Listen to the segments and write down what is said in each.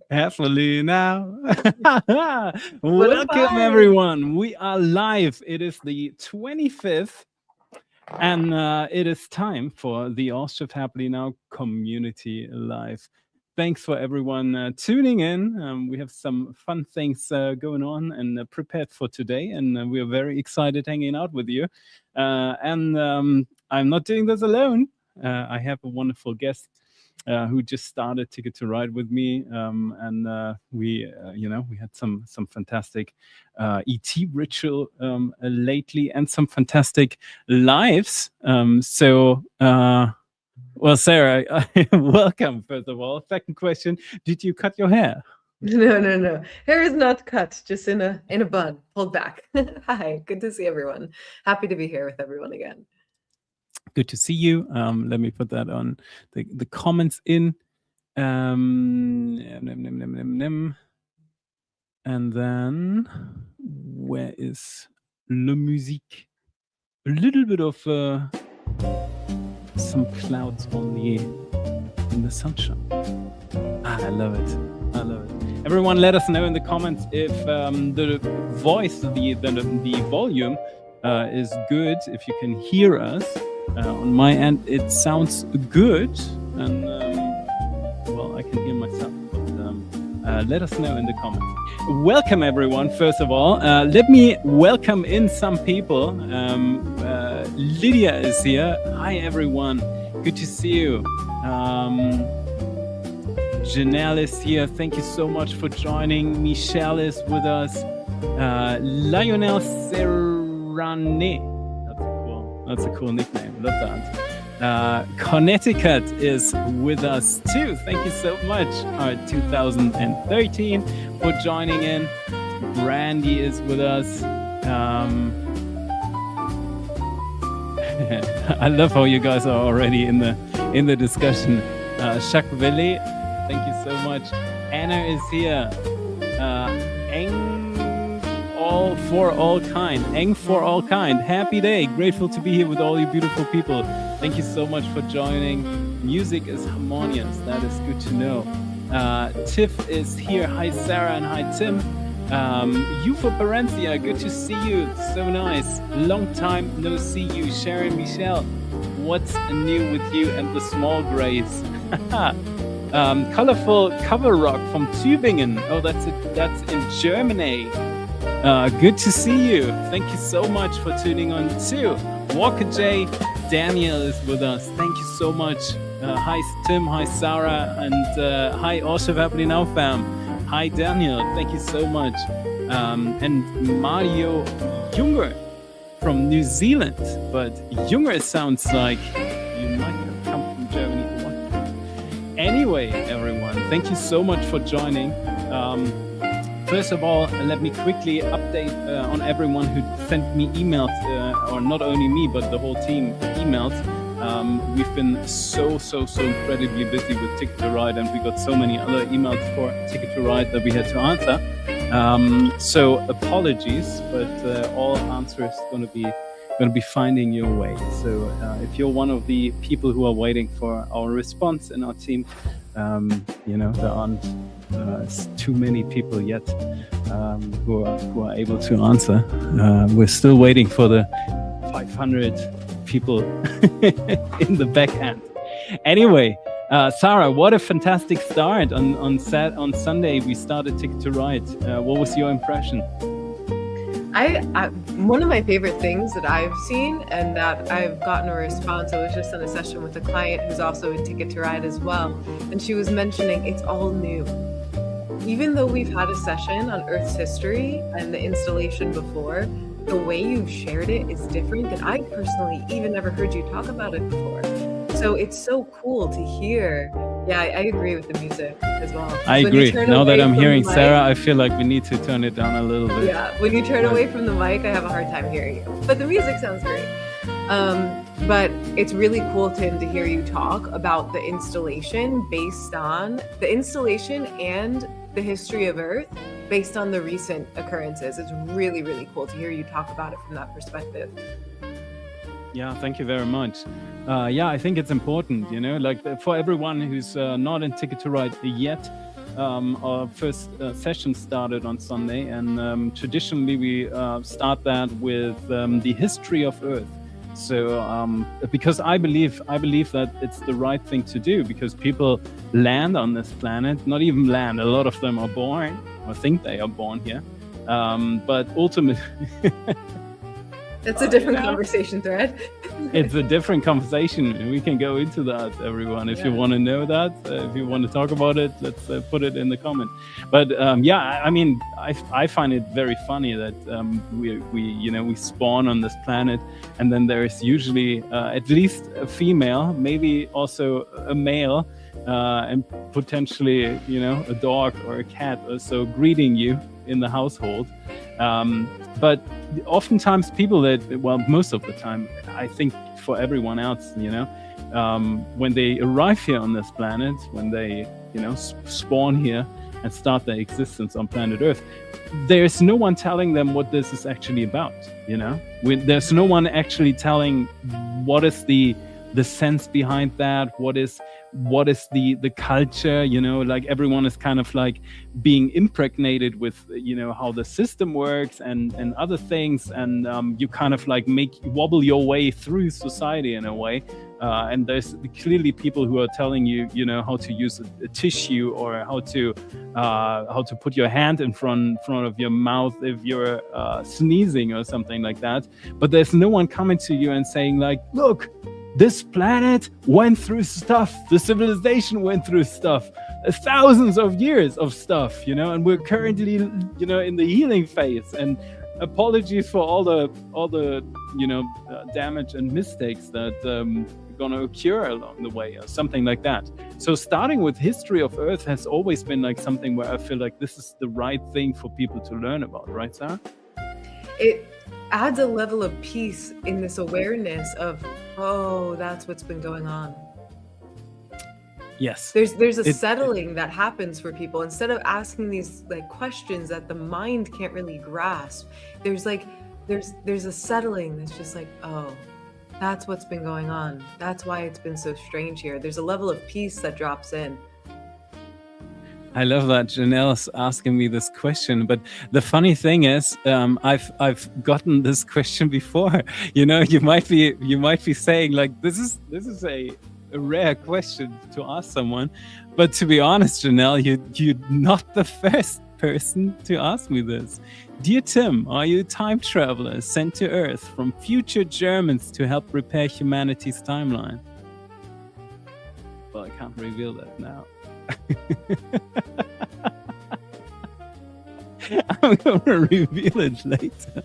Happily now. What a Welcome, vibe! everyone. We are live. It is the 25th, and it is time for the All Shift Happily Now community live. Thanks for everyone tuning in. We have some fun things going on and prepared for today, and we are very excited hanging out with you. And I'm not doing this alone. I have a wonderful guest who just started Ticket to Ride with me, and we had some fantastic ET ritual lately, and some fantastic lives. Well, Sarah, welcome first of all. Second question: did you cut your hair? No. Hair is not cut, just in a bun, pulled back. Hi, good to see everyone. Happy to be here with everyone again. Good to see you. Let me put that on the comments in. And then where is le musique? A little bit of some clouds in the sunshine. I love it. I love it. Everyone, let us know in the comments if the voice, the volume is good. If you can hear us. On my end, it sounds good, and well, I can hear myself. But let us know in the comments. Welcome, everyone. First of all, let me welcome in some people. Lydia is here. Hi, everyone. Good to see you. Janelle is here. Thank you so much for joining. Michelle is with us. Lionel Serrane. That's a cool nickname. Love that. Connecticut is with us too. Thank you so much. 2013 for joining in. Brandy is with us. I love how you guys are already in the discussion. Jacques Vallée, thank you so much. Anna is here. Eng for all kind. Happy day. Grateful to be here with all you beautiful people. Thank you so much for joining. Music is harmonious. That is good to know. Tiff is here. Hi, Sarah, and hi, Tim. You for Parencia. Good to see you. So nice. Long time no see you. Sharon Michelle. What's new with you and the small grays? Colorful cover rock from Tübingen. Oh, that's in Germany. Good to see you. Thank you so much for tuning on too. Walker J. Daniel is with us. Thank you so much. Hi Tim, hi Sarah, and hi All Shift Happily Now fam. Hi Daniel, thank you so much. And Mario Junger from New Zealand. But Junger sounds like you might have come from Germany at one point. Anyway, everyone, thank you so much for joining. First of all, let me quickly update on everyone who sent me emails, or not only me, but the whole team emails. We've been so incredibly busy with Ticket to Ride, and we got so many other emails for Ticket to Ride that we had to answer. So apologies, but all answers going to be finding your way. So if you're one of the people who are waiting for our response in our team, there aren't too many people yet who are able to answer. We're still waiting for the 500 people in the backhand. Anyway, Sarah, what a fantastic start on Sunday. We started Ticket to Ride. What was your impression? One of my favorite things that I've seen and that I've gotten a response, I was just on a session with a client who's also in Ticket to Ride as well, and she was mentioning it's all new. Even though we've had a session on Earth's history and the installation before, the way you've shared it is different than I personally even never heard you talk about it before. So it's so cool to hear. Yeah, I agree with the music as well. I agree. Now that I'm hearing Sarah, I feel like we need to turn it down a little bit. Yeah, when you turn away from the mic, I have a hard time hearing you. But the music sounds great. But it's really cool, Tim, to hear you talk about the installation based on the installation and the history of Earth based on the recent occurrences. It's really, really cool to hear you talk about it from that perspective. Yeah, thank you very much. Yeah, I think it's important, like for everyone who's not in Ticket to Ride yet. Our first session started on Sunday, and traditionally we start that with the history of Earth. So, because I believe that it's the right thing to do, because people land on this planet, not even land. A lot of them are born, or think they are born here, but ultimately. It's a different conversation thread. It's a different conversation. We can go into that, everyone. If you want to know that, if you want to talk about it, let's put it in the comment. But yeah, I mean, I find it very funny that we spawn on this planet, and then there is usually at least a female, maybe also a male, and potentially a dog or a cat also greeting you in the household. But oftentimes people most of the time, I think for everyone else, when they arrive here on this planet, when they, spawn here and start their existence on planet Earth, there's no one telling them what this is actually about, There's no one actually telling what is the sense behind that, what is the culture, like everyone is kind of like being impregnated with how the system works and other things, and you kind of like wobble your way through society in a way, and there's clearly people who are telling you how to use a tissue, or how to put your hand in front of your mouth if you're sneezing or something like that. But there's no one coming to you and saying like, look, this planet went through stuff. The civilization went through stuff. Thousands of years of stuff, and we're currently, in the healing phase. And apologies for all the damage and mistakes that are going to occur along the way, or something like that. So starting with history of Earth has always been like something where I feel like this is the right thing for people to learn about, right, Sarah? It adds a level of peace in this awareness of, oh, that's what's been going on. Yes. There's a settling that happens for people. Instead of asking these like questions that the mind can't really grasp, there's a settling that's just like, oh, that's what's been going on. That's why it's been so strange here. There's a level of peace that drops in. I love that Janelle's asking me this question, but the funny thing is, I've gotten this question before. You might be saying like, this is a rare question to ask someone, but to be honest, Janelle, you're not the first person to ask me this. Dear Tim, are you a time traveler sent to Earth from future Germans to help repair humanity's timeline? Well, I can't reveal that now. I'm gonna reveal it later.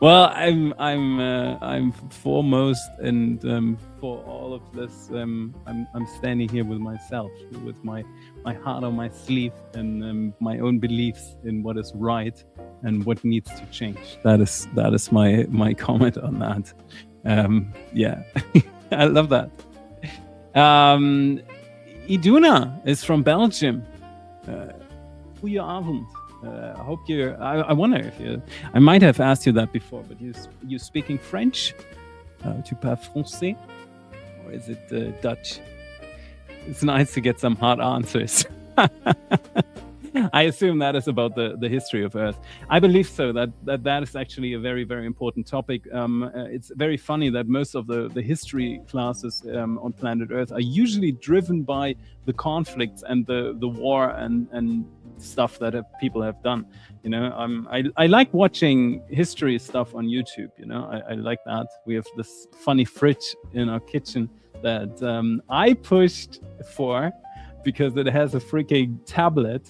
Well, I'm foremost, and for all of this, I'm standing here with myself, with my heart on my sleeve, and my own beliefs in what is right and what needs to change. That is my comment on that. Yeah, I love that. Iduna is from Belgium. Goeie avond. I hope I wonder if I might have asked you that before, but you speaking French? Tu parles français? Or is it Dutch? It's nice to get some hard answers. I assume that is about the history of Earth. I believe so, that is actually a very, very important topic. It's very funny that most of the history classes on planet Earth are usually driven by the conflicts and the war and stuff that people have done. I like watching history stuff on YouTube. I like that. We have this funny fridge in our kitchen that I pushed for, because it has a freaking tablet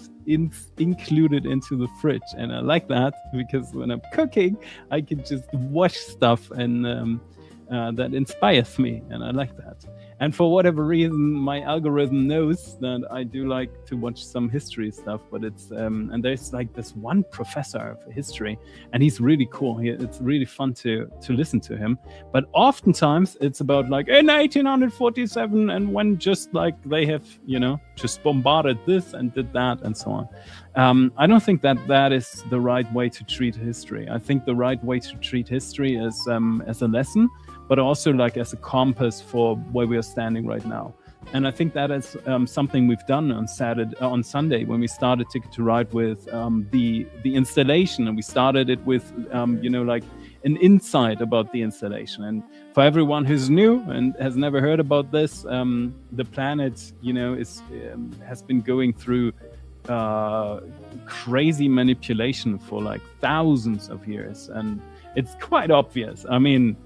included into the fridge, and I like that because when I'm cooking, I can just watch stuff, and that inspires me, and I like that. And for whatever reason, my algorithm knows that I do like to watch some history stuff, but it's and there's like this one professor of history, and he's really cool. It's really fun to listen to him. But oftentimes it's about like in 1847, and when just like they have just bombarded this and did that and so on. I don't think that is the right way to treat history. I think the right way to treat history is as a lesson, but also like as a compass for where we are standing right now. And I think that is something we've done on Sunday when we started Ticket to Ride with the installation, and we started it with like an insight about the installation. And for everyone who's new and has never heard about this, the planet has been going through crazy manipulation for like thousands of years, and it's quite obvious. I mean,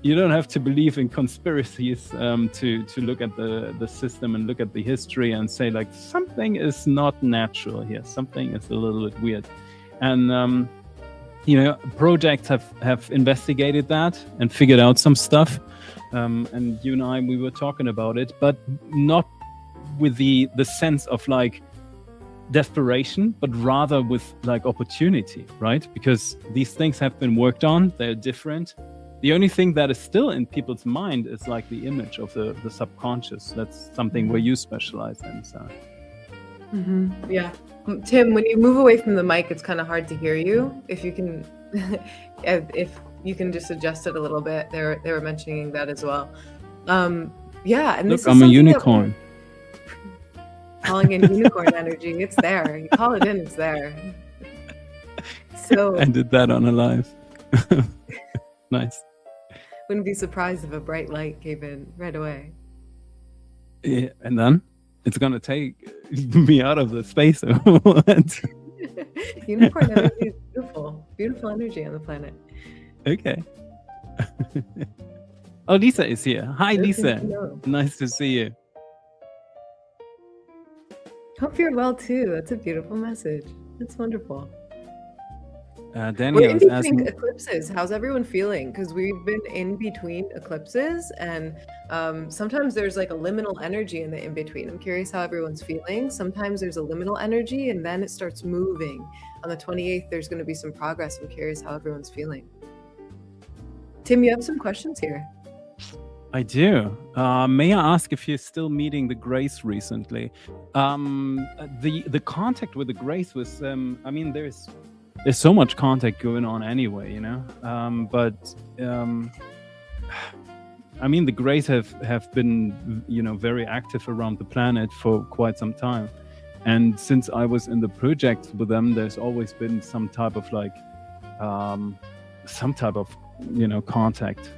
you don't have to believe in conspiracies to look at the system and look at the history and say like something is not natural here, something is a little bit weird. And projects have investigated that and figured out some stuff, and you and I, we were talking about it, but not with the sense of like desperation, but rather with like opportunity, right? Because these things have been worked on, they're different. The only thing that is still in people's mind is like the image of the subconscious. That's something where you specialize in. So. Mm-hmm. Yeah. Tim, when you move away from the mic, it's kind of hard to hear you. If you can, if you can just adjust it a little bit. They were mentioning that as well. Yeah. And look, I'm a unicorn. Calling in unicorn energy. It's there. You call it in, it's there. So I did that on a live. Nice. Wouldn't be surprised if a bright light came in right away. Yeah, and then it's gonna take me out of the space. Unicorn energy is beautiful. Beautiful energy on the planet. Okay. Oh, Lisa is here. Hi, Lisa. Nice to see you. Hope you're well too. That's a beautiful message. That's wonderful. Daniel We're in is between asking. eclipses. How's everyone feeling? Because we've been in between eclipses, and sometimes there's like a liminal energy in the in between. I'm curious how everyone's feeling. Sometimes there's a liminal energy, and then it starts moving. On the 28th, there's going to be some progress. I'm curious how everyone's feeling. Tim, you have some questions here. I do. May I ask if you're still meeting the Grace recently? The contact with the Grace was. There's so much contact going on anyway, but the Grays have been, very active around the planet for quite some time. And since I was in the project with them, there's always been some type of contact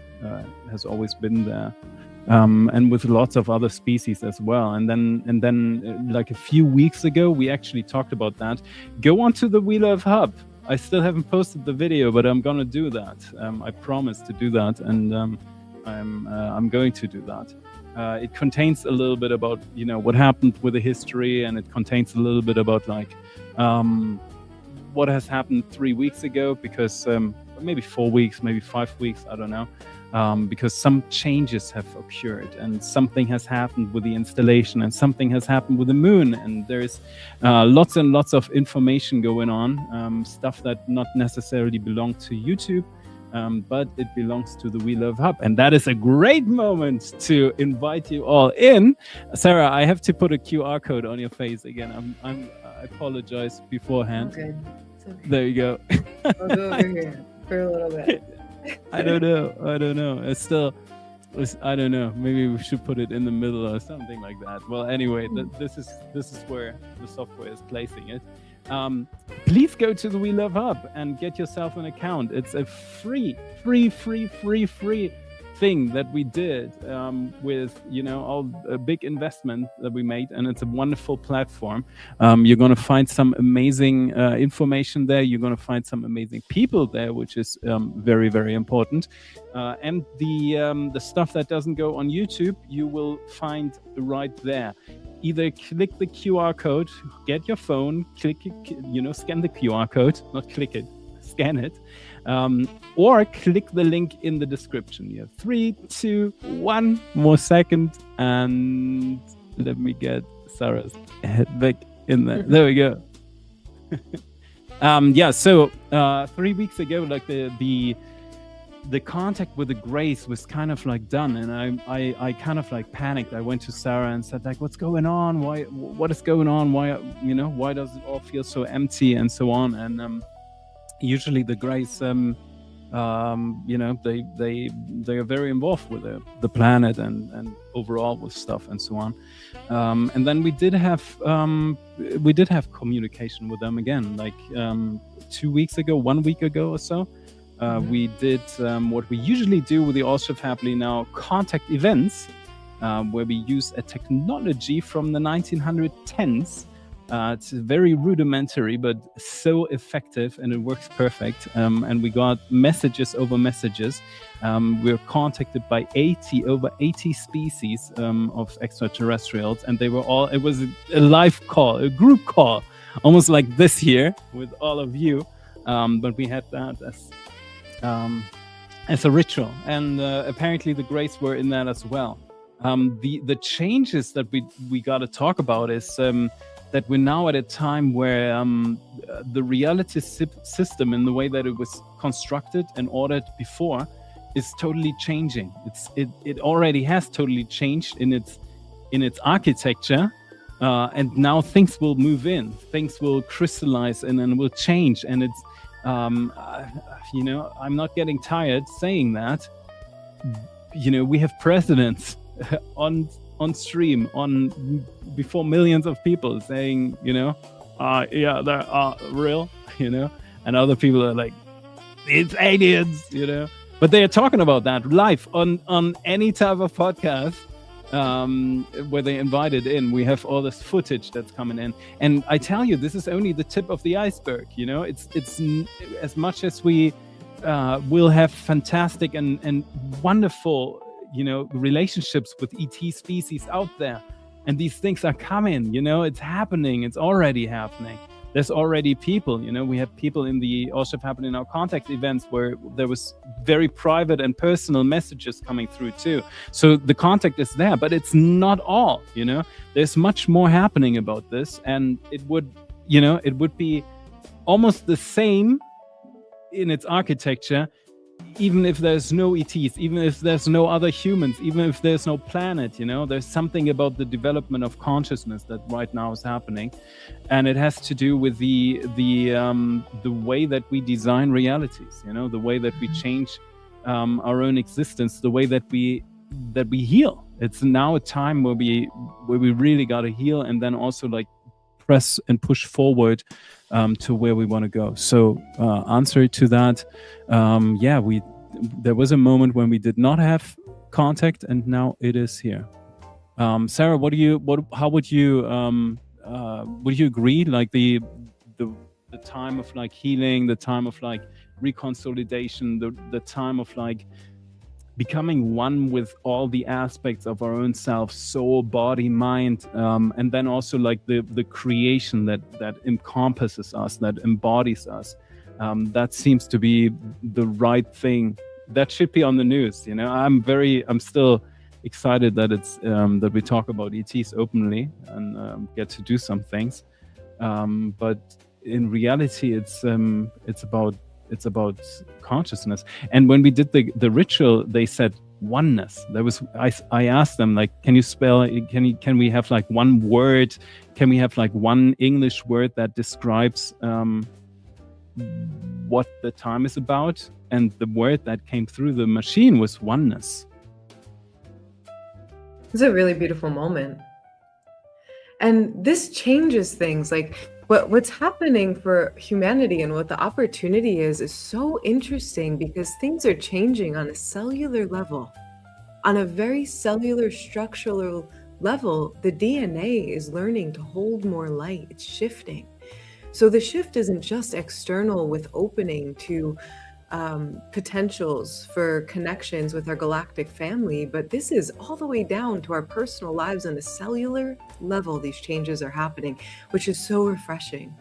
has always been there. And with lots of other species as well. And then like a few weeks ago, we actually talked about that. Go onto the We Love Hub. I still haven't posted the video, but I'm gonna do that. I promised to do that, and I'm going to do that. It contains a little bit about what happened with the history, and it contains a little bit about what has happened 3 weeks ago, because maybe 4 weeks, maybe 5 weeks, I don't know. Because some changes have occurred, and something has happened with the installation, and something has happened with the moon, and there's lots and lots of information going on, stuff that not necessarily belongs to YouTube, but it belongs to the We Love Hub, and that is a great moment to invite you all in. Sarah, I have to put a QR code on your face again. I apologize beforehand. Okay. It's okay. There you go. I'll go over here for a little bit. I don't know. It's still, I don't know. Maybe we should put it in the middle or something like that. Well, anyway, this is where the software is placing it. Please go to the We Love Hub and get yourself an account. It's a free thing that we did with all a big investment that we made, and it's a wonderful platform. You're going to find some amazing information there. You're going to find some amazing people there, which is very, very important. And the stuff that doesn't go on YouTube, you will find right there. Either click the QR code, get your phone, click it, scan the QR code, not click it, scan it, or click the link in the description. You have 3, 2, 1 more second, and let me get Sarah's head back in there. There we go. So 3 weeks ago, like the contact with the Grace was kind of like done, and I kind of like panicked. I went to Sarah and said like, what's going on? What is going on? Why does it all feel so empty and so on? And usually the Grace they are very involved with the planet and overall with stuff and so on. And then we did have communication with them again, like 2 weeks ago, 1 week ago or so. We did what we usually do with the All Shift Happily Now contact events, where we use a technology from the 1910s. It's very rudimentary, but so effective, and it works perfect. And we got messages over messages. We were contacted by over 80 species of extraterrestrials, and they were all. It was a live call, a group call, almost like this here with all of you. But we had that as a ritual, and apparently the Greys were in that as well. The changes that we got to talk about is that we're now at a time where the reality system, in the way that it was constructed and ordered before, is totally changing. It already has totally changed in its architecture, and now things will move in, things will crystallize, and then will change. And it's I'm not getting tired saying that. We have presidents on stream before millions of people saying, yeah, they are real, and other people are like, it's aliens, but they are talking about that live on any type of podcast where they invited in. We have all this footage that's coming in, and I tell you, this is only the tip of the iceberg. It's as much as we will have fantastic and wonderful relationships with ET species out there, and these things are coming. It's happening. It's already happening. There's already people. We have people in the All Shift Happening Now contact events where there was very private and personal messages coming through too. So the contact is there, but it's not all. There's much more happening about this, and it would be almost the same in its architecture, even if there's no ETs, even if there's no other humans, even if there's no planet. There's something about the development of consciousness that right now is happening, and it has to do with the way that we design realities. The way that we change our own existence, the way that we heal. It's now a time where we really got to heal, and then also like press and push forward to where we want to go. So answer to that, there was a moment when we did not have contact, and now it is here. Sarah, how would you agree, like the time of like healing, the time of like reconsolidation, the time of like becoming one with all the aspects of our own self, soul, body, mind, and then also like the creation that encompasses us, that embodies us. That seems to be the right thing. That should be on the news. I'm still excited that it's that we talk about ETs openly and get to do some things. But in reality, it's about consciousness. And when we did the ritual, they said oneness. I asked them, like, can you spell, can we have like one word, can we have like one English word that describes what the time is about? And the word that came through the machine was oneness. It's a really beautiful moment. And this changes things. Like what's happening for humanity and what the opportunity is so interesting, because things are changing on a cellular level. On a very cellular structural level, the DNA is learning to hold more light. It's shifting. So the shift isn't just external with opening to potentials for connections with our galactic family, but this is all the way down to our personal lives on a cellular level. These changes are happening, which is so refreshing.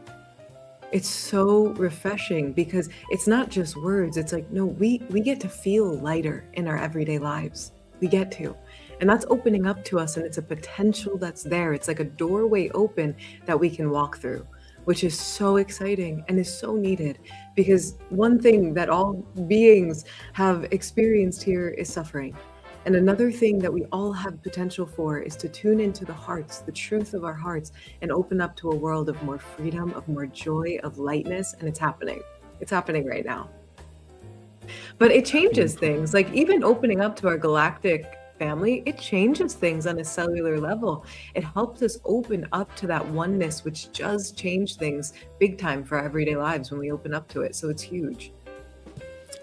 It's so refreshing because it's not just words. It's like, no, we get to feel lighter in our everyday lives. We get to. And that's opening up to us, and it's a potential that's there. It's like a doorway open that we can walk through, which is so exciting and is so needed, because one thing that all beings have experienced here is suffering. And another thing that we all have potential for is to tune into the hearts, the truth of our hearts, and open up to a world of more freedom, of more joy, of lightness. And it's happening. It's happening right now. But it changes Beautiful. things. Like even opening up to our galactic family, it changes things on a cellular level. It helps us open up to that oneness, which does change things big time for our everyday lives when we open up to it. So it's huge.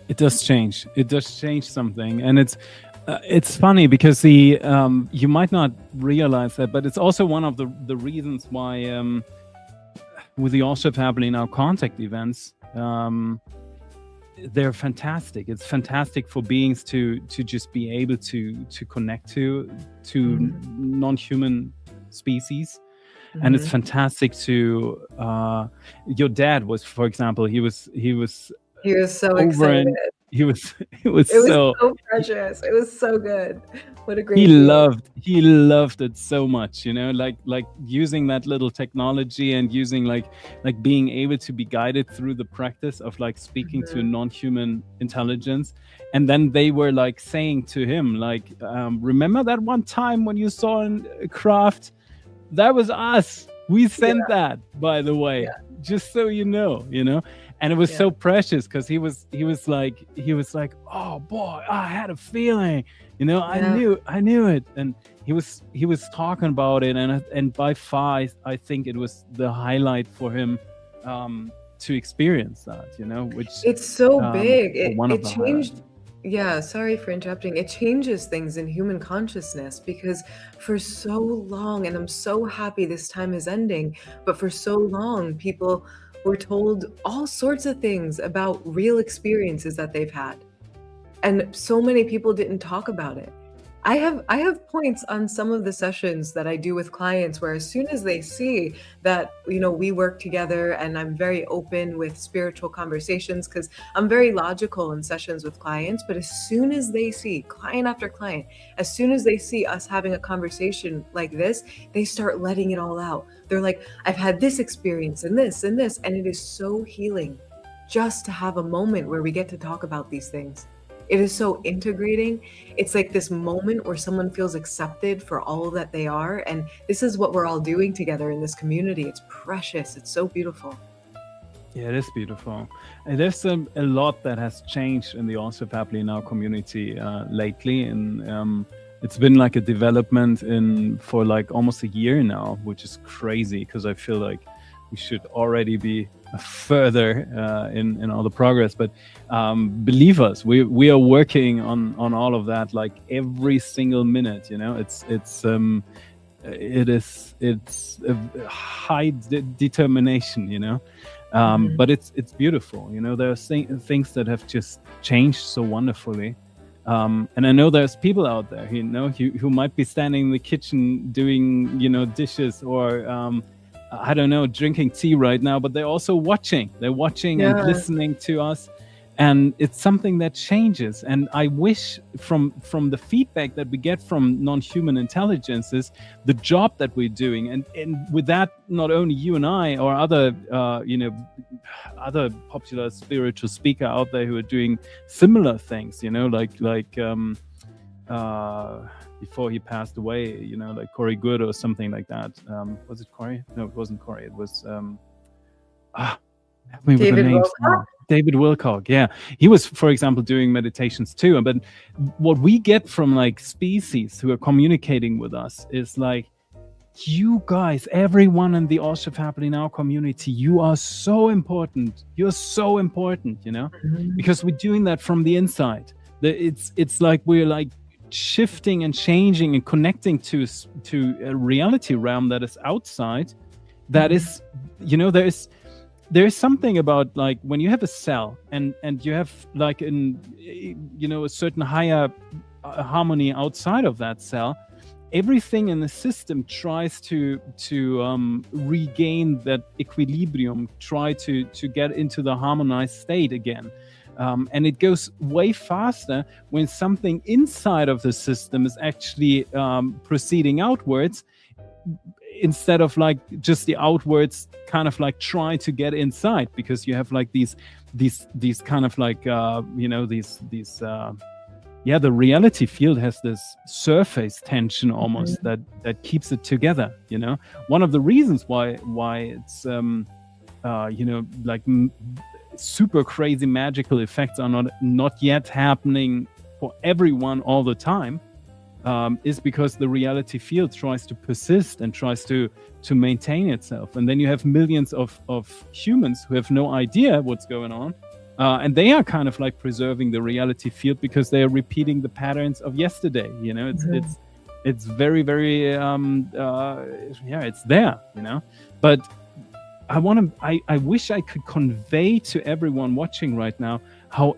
It does change. It does change something, and it's funny because the you might not realize that, but it's also one of the reasons why with the All-Ship happening now contact events. They're fantastic. It's fantastic for beings to just be able to connect to Mhm. non-human species, and it's Mhm. fantastic to your dad was, for example, he was He was so over excited. and he was it was It was so so precious. It was so good. What a he great being. loved it so much, like using that little technology and using like being able to be guided through the practice of like speaking to a Mhm. non-human intelligence. And then they were like saying to him like, remember that one time when you saw a craft? That was us. We sent Yeah, that, by the way, yeah, just so you know. And it was yeah, so precious because he was like, oh boy, I had a feeling, I yeah. knew it. And he was talking about it, and by far I think it was the highlight for him, to experience that, which It's so big. or It one of it the highlights. changed. Yeah, sorry for interrupting. It changes things in human consciousness because for so long, and I'm so happy this time is ending, but for so long, people were told all sorts of things about real experiences that they've had. And so many people didn't talk about it. I have points on some of the sessions that I do with clients where as soon as they see that, we work together and I'm very open with spiritual conversations because I'm very logical in sessions with clients, but as soon as they see client after client, as soon as they see us having a conversation like this, they start letting it all out. They're like, I've had this experience and this, and it is so healing just to have a moment where we get to talk about these things. It is so integrating. It's like this moment where someone feels accepted for all that they are. And this is what we're all doing together in this community. It's precious. It's so beautiful. Yeah, it is beautiful. And there's a lot that has changed in the Also Happily Now community lately, and it's been like a development in for like almost a year now, which is crazy because I feel like we should already be further in all the progress. But believe us, we are working on all of that like every single minute. It's a high determination. Mhm. But it's beautiful. There are things that have just changed so wonderfully. And I know there's people out there, who might be standing in the kitchen doing, dishes, or I don't know, drinking tea right now, but they're also watching. They're watching and Yeah. listening to us. And it's something that changes. And I wish from the feedback that we get from non-human intelligences, the job that we're doing, and with that, not only you and I or other other popular spiritual speaker out there who are doing similar things, like before he passed away, like Corey Good or something like that. Was it Corey? No, it wasn't Corey. It was help me with the David names Wilcock? now. David Wilcock. Yeah, he was, for example, doing meditations too. But what we get from like species who are communicating with us is like, you guys, everyone in the All Ship Happily Now community, you are so important. You're so important, Mhm. because we're doing that from the inside. It's like we're like shifting and changing and connecting to a reality realm that is outside. That Mhm. is, there's something about like when you have a cell and you have like a certain higher harmony outside of that cell. Everything in the system tries to regain that equilibrium, try to get into the harmonized state again. And it goes way faster when something inside of the system is actually proceeding outwards, instead of like just the outwards kind of like try to get inside, because you have like these kind of like these the reality field has this surface tension almost Mhm. that keeps it together. One of the reasons why it's like super crazy magical effects are not yet happening for everyone all the time, is because the reality field tries to persist and tries to maintain itself. And then you have millions of humans who have no idea what's going on. And they are kind of like preserving the reality field because they are repeating the patterns of yesterday. You know, it's very, very, it's there, you know. But I wish I could convey to everyone watching right now how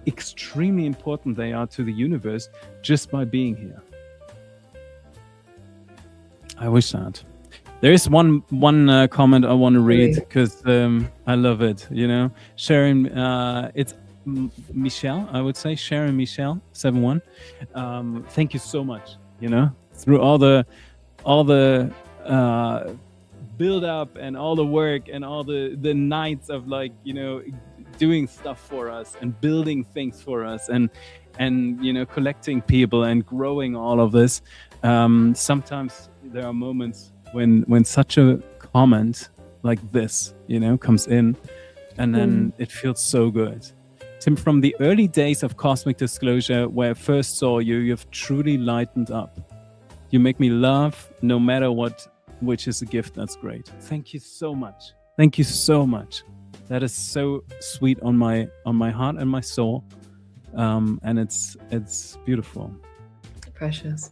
extremely important they are to the universe just by being here. I wish that. There is one comment I want to read because I love it. You know, Sharon, it's Michelle. I would say Sharon Michelle 71. Thank you so much. You know, through all the build up and all the work and all the nights of, like, you know, doing stuff for us and building things for us and you know, collecting people and growing all of this. Sometimes there are moments when such a comment like this, you know, comes in, and then it feels so good. Tim, from the early days of Cosmic Disclosure, where I first saw you, you've truly lightened up. You make me laugh no matter what, which is a gift. That's great. Thank you so much. Thank you so much. That is so sweet on my heart and my soul. And it's beautiful. Precious.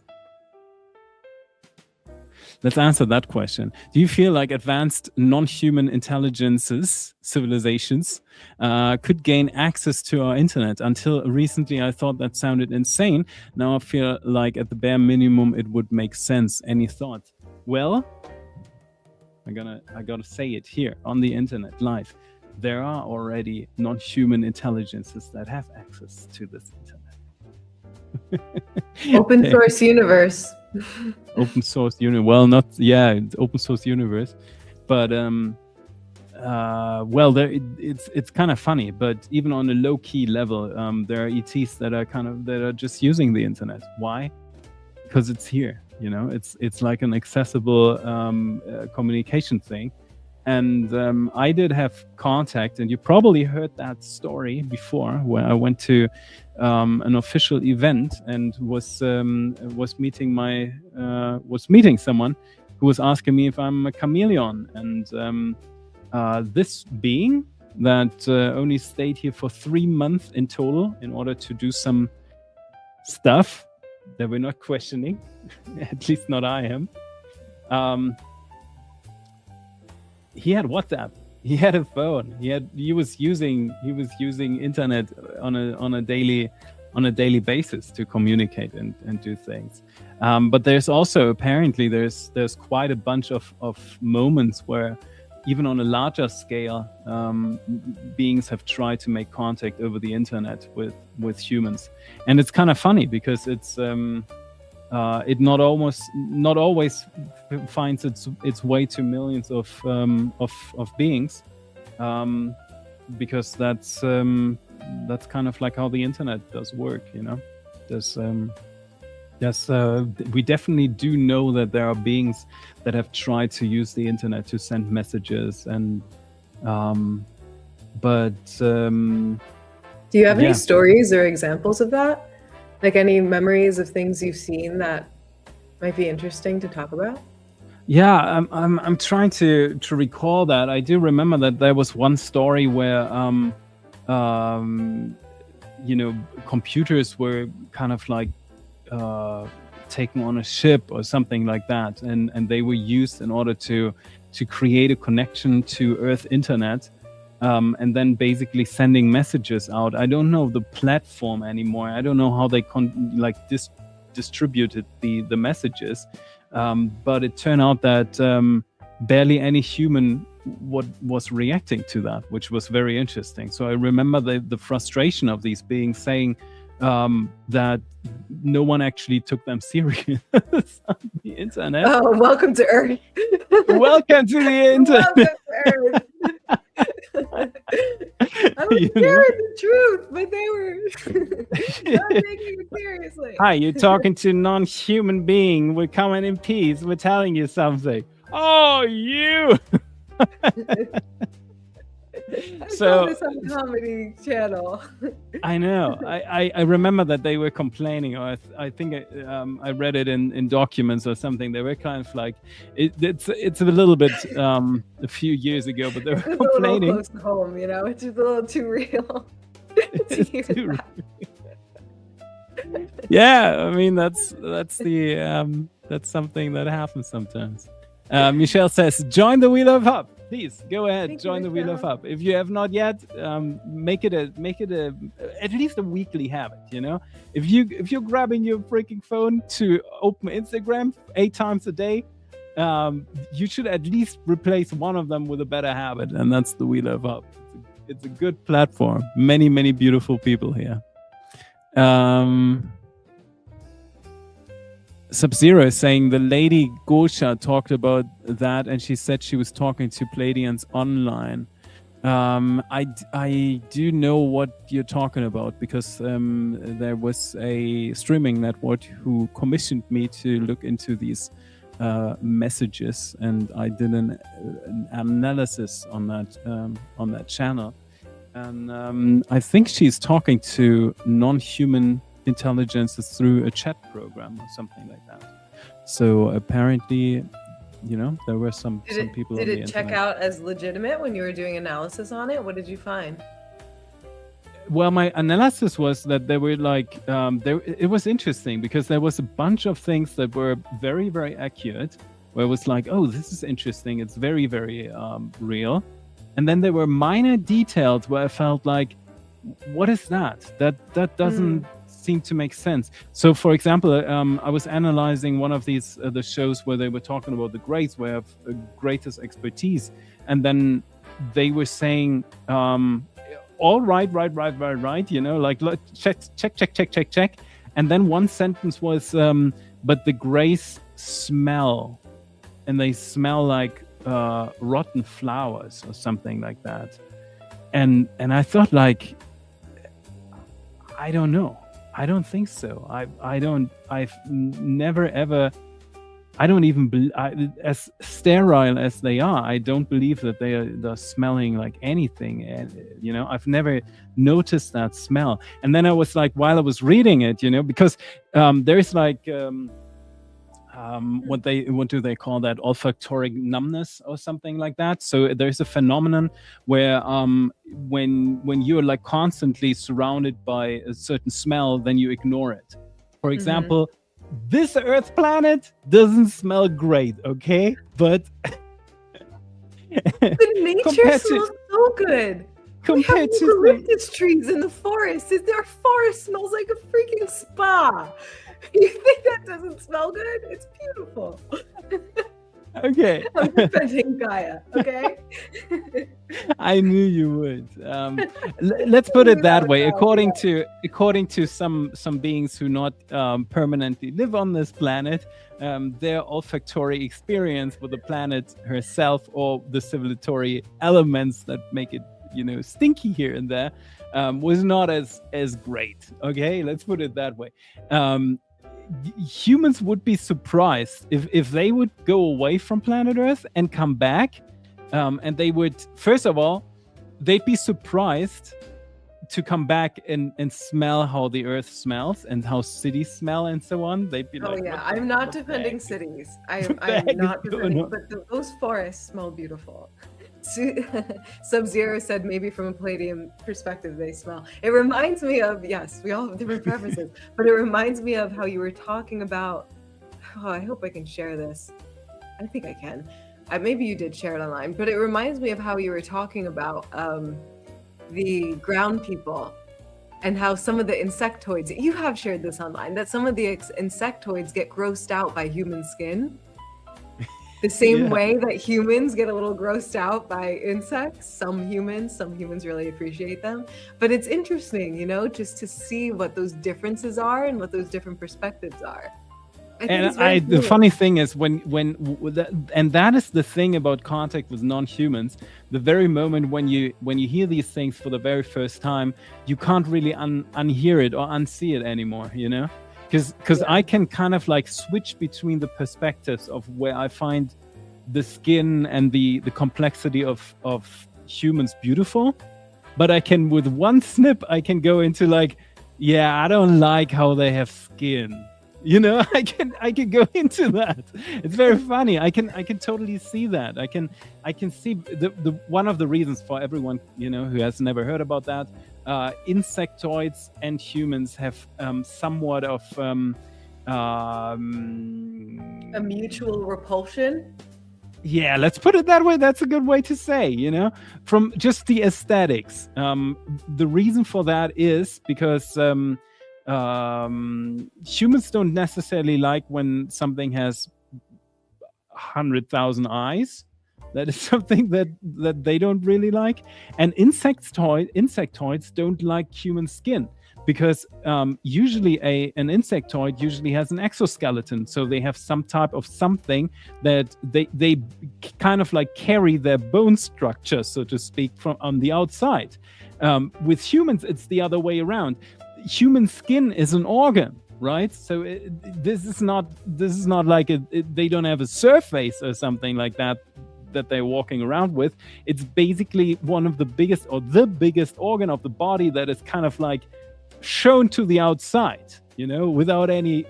Let's answer that question. Do you feel like advanced non-human intelligences, civilizations, could gain access to our internet? Until recently, I thought that sounded insane. Now I feel like at the bare minimum, it would make sense. Any thoughts? Well, I gotta say it here on the internet live. There are already non-human intelligences that have access to this internet. Open source universe. Open source universe. Well, not, yeah, it's open source universe, but well, it's kind of funny. But even on a low key level, there are ETs that are just using the internet. Why? Because it's here. You know, it's like an accessible communication thing. And I did have contact, and you probably heard that story before, where I went to an official event and was meeting someone who was asking me if I'm a chameleon. And this being that only stayed here for 3 months in total in order to do some stuff that we're not questioning, at least not I am. He had WhatsApp. He had a phone. He was using internet on a daily basis to communicate and do things. But there's also apparently there's quite a bunch of moments where even on a larger scale, beings have tried to make contact over the internet with humans, and it's kind of funny because it's it not always finds its way to millions of beings, because that's kind of like how the internet does work, you know. We definitely do know that there are beings that have tried to use the internet to send messages, and do you have any stories or examples of that? Like any memories of things you've seen that might be interesting to talk about? Yeah, I'm trying to recall that. I do remember that there was one story where you know, computers were kind of like taken on a ship or something like that, and they were used in order to create a connection to Earth internet. And then basically sending messages out. I don't know the platform anymore. I don't know how they distributed the messages. But it turned out that barely any human was reacting to that, which was very interesting. So I remember the frustration of these beings saying that no one actually took them serious on the internet. Oh, welcome to Earth. Welcome to the internet. Welcome to Earth. I was sharing the truth, but they were not taking it seriously. Hi, you're talking to a non-human being. We're coming in peace. We're telling you something. Oh, you! I saw So this on Comedy Channel. I know. I remember that they were complaining, or I think I read it in documents or something. They were kind of like, it's a little bit a few years ago, but they were It's just a little complaining. close to home, you know? It's just a little too real to It's hear too- that. yeah, I mean that's that's something that happens sometimes. Michelle says, "Join the We Love Hub. Please go ahead, Thank you, join the We Love Michelle. Hub. If you have not yet, make it a at least a weekly habit. You know, if you're grabbing your freaking phone to open Instagram 8 times a day, you should at least replace one of them with a better habit, and that's the We Love Hub. It's a good platform. Many beautiful people here. Sub-Zero is saying the lady Gosha talked about that, and she said she was talking to Pleiadians online. I do know what you're talking about, because there was a streaming network who commissioned me to look into these messages, and I did an analysis on that channel. And I think she's talking to non-human intelligences through a chat program or something like that. So apparently, you know, there were some people Did on the it check internet. out as legitimate when you were doing analysis on it? What did you find? Well, my analysis was that there were like it was interesting, because there was a bunch of things that were very accurate, where it was like, oh, this is interesting, it's very real. And then there were minor details where I felt like, what is that? That doesn't seem to make sense. So, for example, I was analyzing one of these the shows where they were talking about the greats, where I have greatest expertise, and then they were saying, all right, you know, like check, and then one sentence was, but the greys smell, and they smell like rotten flowers or something like that. And I thought, like, I don't know. I don't think so. I've never ever, I don't even as sterile as they are, I don't believe that they're smelling like anything. And, you know, I've never noticed that smell. And then I was like, while I was reading it, you know, because there's like, what do they call that, olfactory numbness or something like that. So there's a phenomenon where when you're like constantly surrounded by a certain smell, then you ignore it. For example, this Earth planet doesn't smell great, okay, but The nature smells so good. We have compared to eucalyptus trees in the forest. Our forest smells like a freaking spa. You think that doesn't smell good? It's beautiful. okay, I'm defending Gaia, okay? I knew you would. Let's put it that way. Yeah. According to some beings who not permanently live on this planet, their olfactory experience with the planet herself, or the civilizatory elements that make it, you know, stinky here and there, was not as great. Okay, let's put it that way. Humans would be surprised if they would go away from planet Earth and come back, and they would, first of all, they'd be surprised to come back and smell how the Earth smells and how cities smell and so on. They'd be like, yeah, "What I'm the- not what the defending heck?" cities. the I'm heck is not going defending, on? but those forests smell beautiful. Sub-Zero said maybe from a Palladium perspective they smell. It reminds me of, yes, we all have different preferences, but it reminds me of how you were talking about, oh, I hope I can share this. I think I can. Maybe you did share it online, but it reminds me of how you were talking about the ground people and how some of the insectoids, you have shared this online, that some of the insectoids get grossed out by human skin. The same Yeah. way that humans get a little grossed out by insects. Some humans really appreciate them. But it's interesting, you know, just to see what those differences are and what those different perspectives are. I think it's very The cool. funny thing is and that is the thing about contact with non-humans. The very moment when you hear these things for the very first time, you can't really unhear it or unsee it anymore, you know? Because I can kind of like switch between the perspectives of where I find the skin and the complexity of humans beautiful, but I can, with one snip, I can go into like, yeah, I don't like how they have skin. You know, I can go into that. It's very funny. I can totally see that. I can see the one of the reasons for everyone, you know, who has never heard about that. Insectoids and humans have somewhat of A mutual repulsion. yeah, let's put it that way. That's a good way to say, you know, from just the aesthetics. The reason for that is because humans don't necessarily like when something has 100,000 eyes. That is something that they don't really like. And insectoids don't like human skin, because usually an insectoid usually has an exoskeleton, so they have some type of something that they kind of like carry their bone structure, so to speak, from on the outside. With humans, it's the other way around. Human skin is an organ, right? So this is not like they don't have a surface or something like that they're walking around with. It's basically one of the biggest, or the biggest organ of the body that is kind of like shown to the outside, you know, without any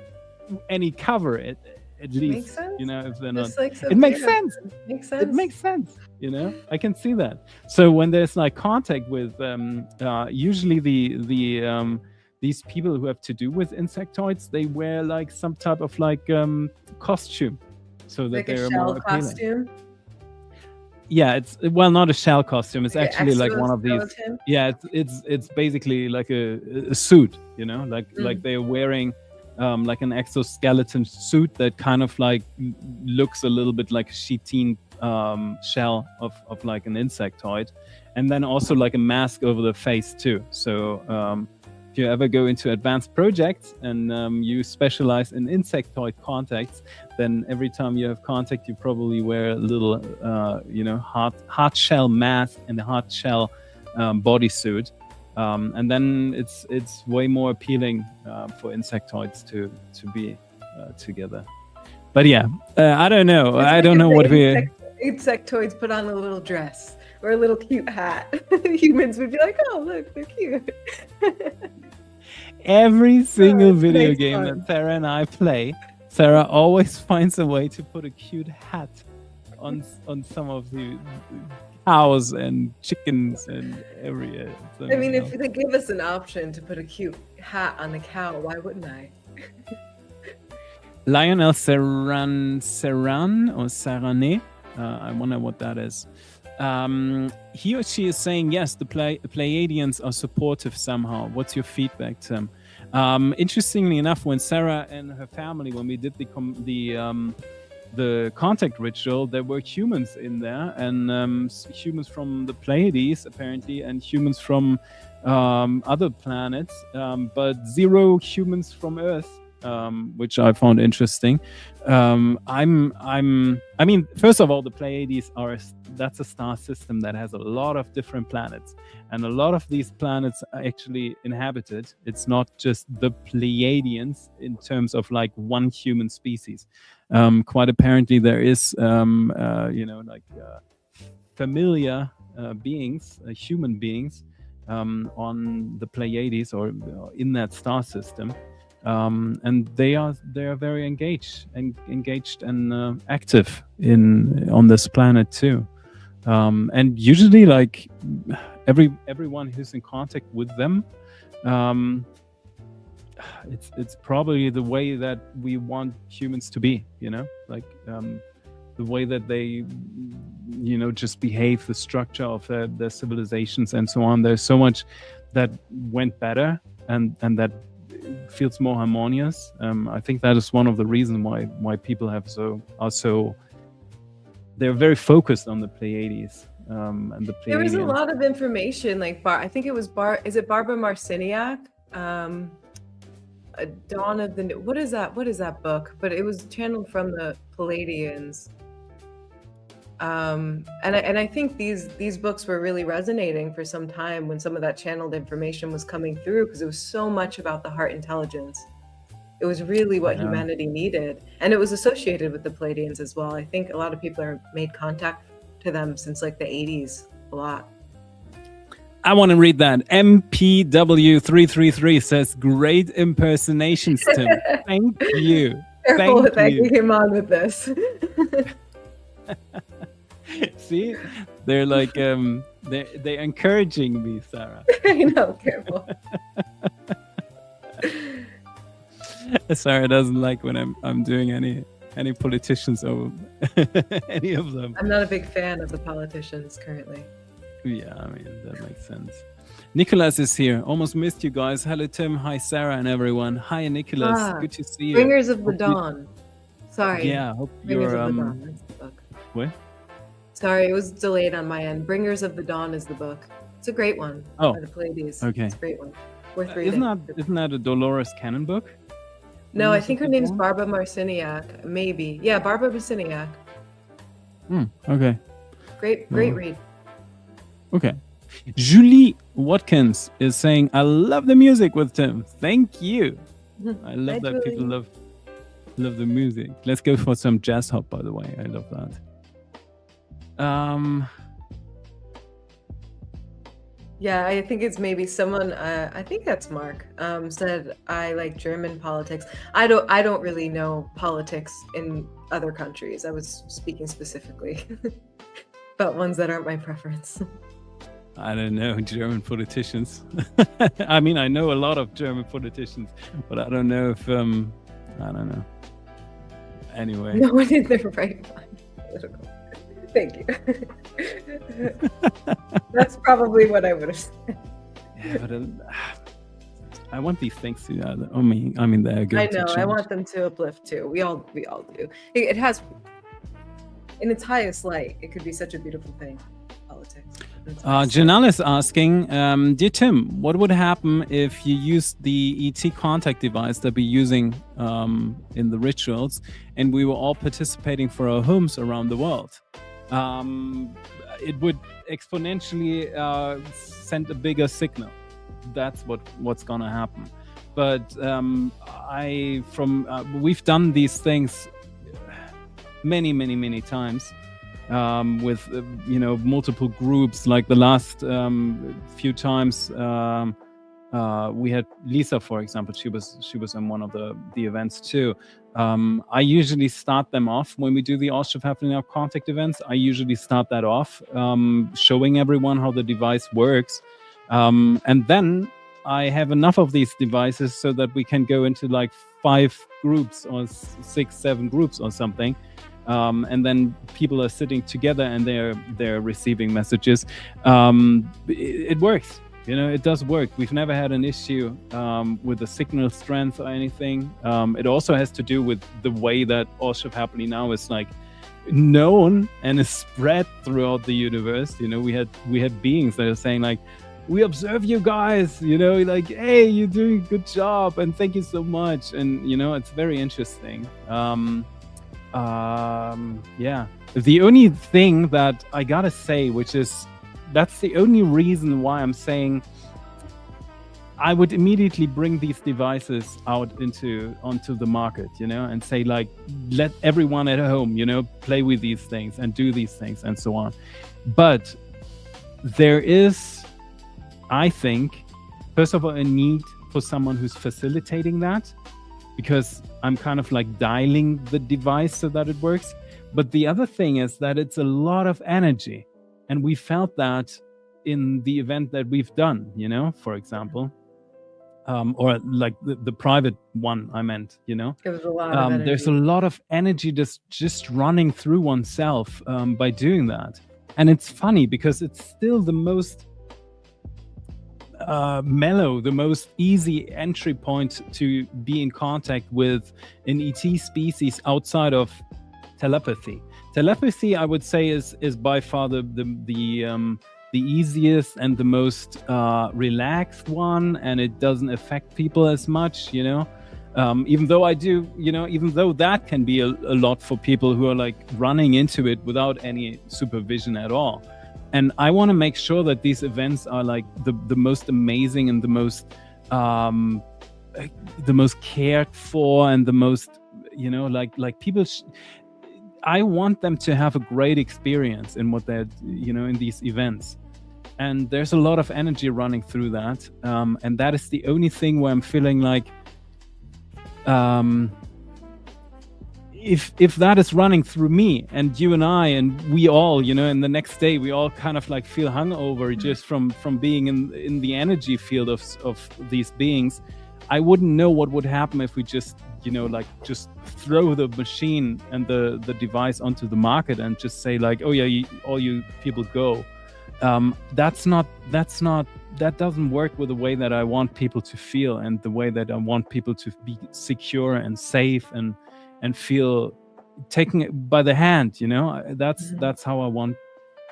cover, at least. Makes sense. You know, if they're not, Like it makes sense. Makes sense. It makes sense, you know. I can see that. So when there's like contact with usually these people who have to do with insectoids, they wear like some type of like costume, so that like a they're shell more appealing. costume. Yeah, it's, well, not a shell costume. It's Like an actually like one of these. exoskeleton? Yeah, it's basically like a suit, you know, like they're wearing like an exoskeleton suit that kind of like looks a little bit like a chitin shell of like an insectoid, and then also like a mask over the face too. So if you ever go into advanced projects and you specialize in insectoid contacts, then every time you have contact, you probably wear a little, you know, hard shell mask and a hard shell bodysuit, and then it's way more appealing for insectoids to be together. But yeah, I don't know. I don't know what we. Insectoids put on a little dress or a little cute hat. Humans would be like, "Oh, look, they're cute." Every single video makes game fun. that Sarah and I play, Sarah always finds a way to put a cute hat on some of the cows and chickens and every. I mean, if they give us an option to put a cute hat on a cow, why wouldn't I? Lionel Serran or Sarane, I wonder what that is. He or she is saying, yes, the Pleiadians are supportive somehow. What's your feedback, Tim? Interestingly enough, when Sarah and her family, when we did the contact ritual, there were humans in there, and humans from the Pleiades apparently, and humans from other planets, but 0 humans from Earth. Which I found interesting. I mean, first of all, the Pleiades that's a star system that has a lot of different planets, and a lot of these planets are actually inhabited. It's not just the Pleiadians in terms of like one human species. Quite apparently, there is, you know, like familiar beings, human beings, on the Pleiades or in that star system. And they are very engaged and active on this planet too, and usually like everyone who's in contact with them, it's probably the way that we want humans to be, you know, like the way that they, you know, just behave, the structure of their civilizations and so on. There's so much that went better and that feels more harmonious. I think that is one of the reasons why people they're very focused on the Pleiades and the Pleiadians. There was a lot of information, like I think it was is it Barbara Marciniak? Dawn of the what is that book? But it was channeled from the Pleiadians. And I think these books were really resonating for some time when some of that channeled information was coming through, because it was so much about the heart intelligence. It was really what humanity needed, and it was associated with the Pleiadians as well. I think a lot of people have made contact to them since like the 80s. a lot. I want to read that. MPW333 says, great impersonations, Tim. Thank you. Careful with Thank you. egging him on with this. See, they're like they're encouraging me, Sarah. I know, careful. Sarah doesn't like when I'm doing any politicians or any of them. I'm not a big fan of the politicians currently. Yeah, I mean, that makes sense. Nicholas is here. Almost missed you guys. Hello, Tim. Hi, Sarah, and everyone. Hi, Nicholas. Good to see you. Bringers of the Dawn. Sorry. Yeah, hope Bringers you're of the Dawn. That's the book. What? Sorry, it was delayed on my end. Bringers of the Dawn is the book. It's a great one. Oh, by the Pleiades. okay. It's a great one. Worth reading. Isn't that a Dolores Cannon book? No, I think her name's Barbara Marciniak. Maybe. Yeah, Barbara Marciniak. Okay. Great read. Okay. Julie Watkins is saying, I love the music with Tim. Thank you. I love that Julie. people love the music. Let's go for some jazz hop, by the way. I love that. Yeah, I think it's maybe someone. I think that's Mark. Said I like German politics. I don't really know politics in other countries. I was speaking specifically about ones that aren't my preference. I don't know German politicians. I mean, I know a lot of German politicians, but I don't know if I don't know. Anyway. No one in their right mind. Political. Thank you. That's probably what I would have said. Yeah, but I want these things to. I mean, they're good. I know. I want them to uplift too. We all do. It has, in its highest light, it could be such a beautiful thing. Politics. Janelle is asking, dear Tim, what would happen if you used the ET contact device that we're using in the rituals, and we were all participating for our homes around the world? It would exponentially send a bigger signal. That's what's gonna happen. But we've done these things many times. With multiple groups. Like the last few times we had Lisa, for example. She was in one of the events too. I usually start them off when we do the Ausschaffhafener contact events. I usually start that off showing everyone how the device works, and then I have enough of these devices so that we can go into like 5 groups or 6-7 groups or something. And then people are sitting together and they're receiving messages. It works, it does work. We've never had an issue with the signal strength or anything. It also has to do with the way that Ausschaffhafener now is like known and is spread throughout the universe. We had beings that are saying like, we observe you guys, like, hey, you're doing a good job and thank you so much. And it's very interesting. Yeah, the only thing that I gotta say, that's the only reason why I'm saying I would immediately bring these devices out onto the market, and say like, let everyone at home, play with these things and do these things and so on. But there is, I think, first of all, a need for someone who's facilitating that, because I'm kind of like dialing the device so that it works. But the other thing is that it's a lot of energy. And we felt that in the event that we've done, for example, or like the private one I meant, It was a lot of energy. There's a lot of energy just running through oneself by doing that. And it's funny because it's still the most mellow, the most easy entry point to be in contact with an ET species outside of telepathy. Telepathy, I would say, is by far the easiest and the most relaxed one, and it doesn't affect people as much, even though even though that can be a lot for people who are like running into it without any supervision at all. And I want to make sure that these events are like the most amazing and the most cared for and the most, like people. I want them to have a great experience in what they're, in these events. and there's a lot of energy running through that, and that is the only thing where I'm feeling like, if that is running through me and you and I and we all, and the next day we all kind of like feel hungover just from being in the energy field of these beings, I wouldn't know what would happen if we just just throw the machine and the device onto the market and just say like, oh yeah, all you people go. That doesn't work with the way that I want people to feel and the way that I want people to be secure and safe and feel taken by the hand. That's how I want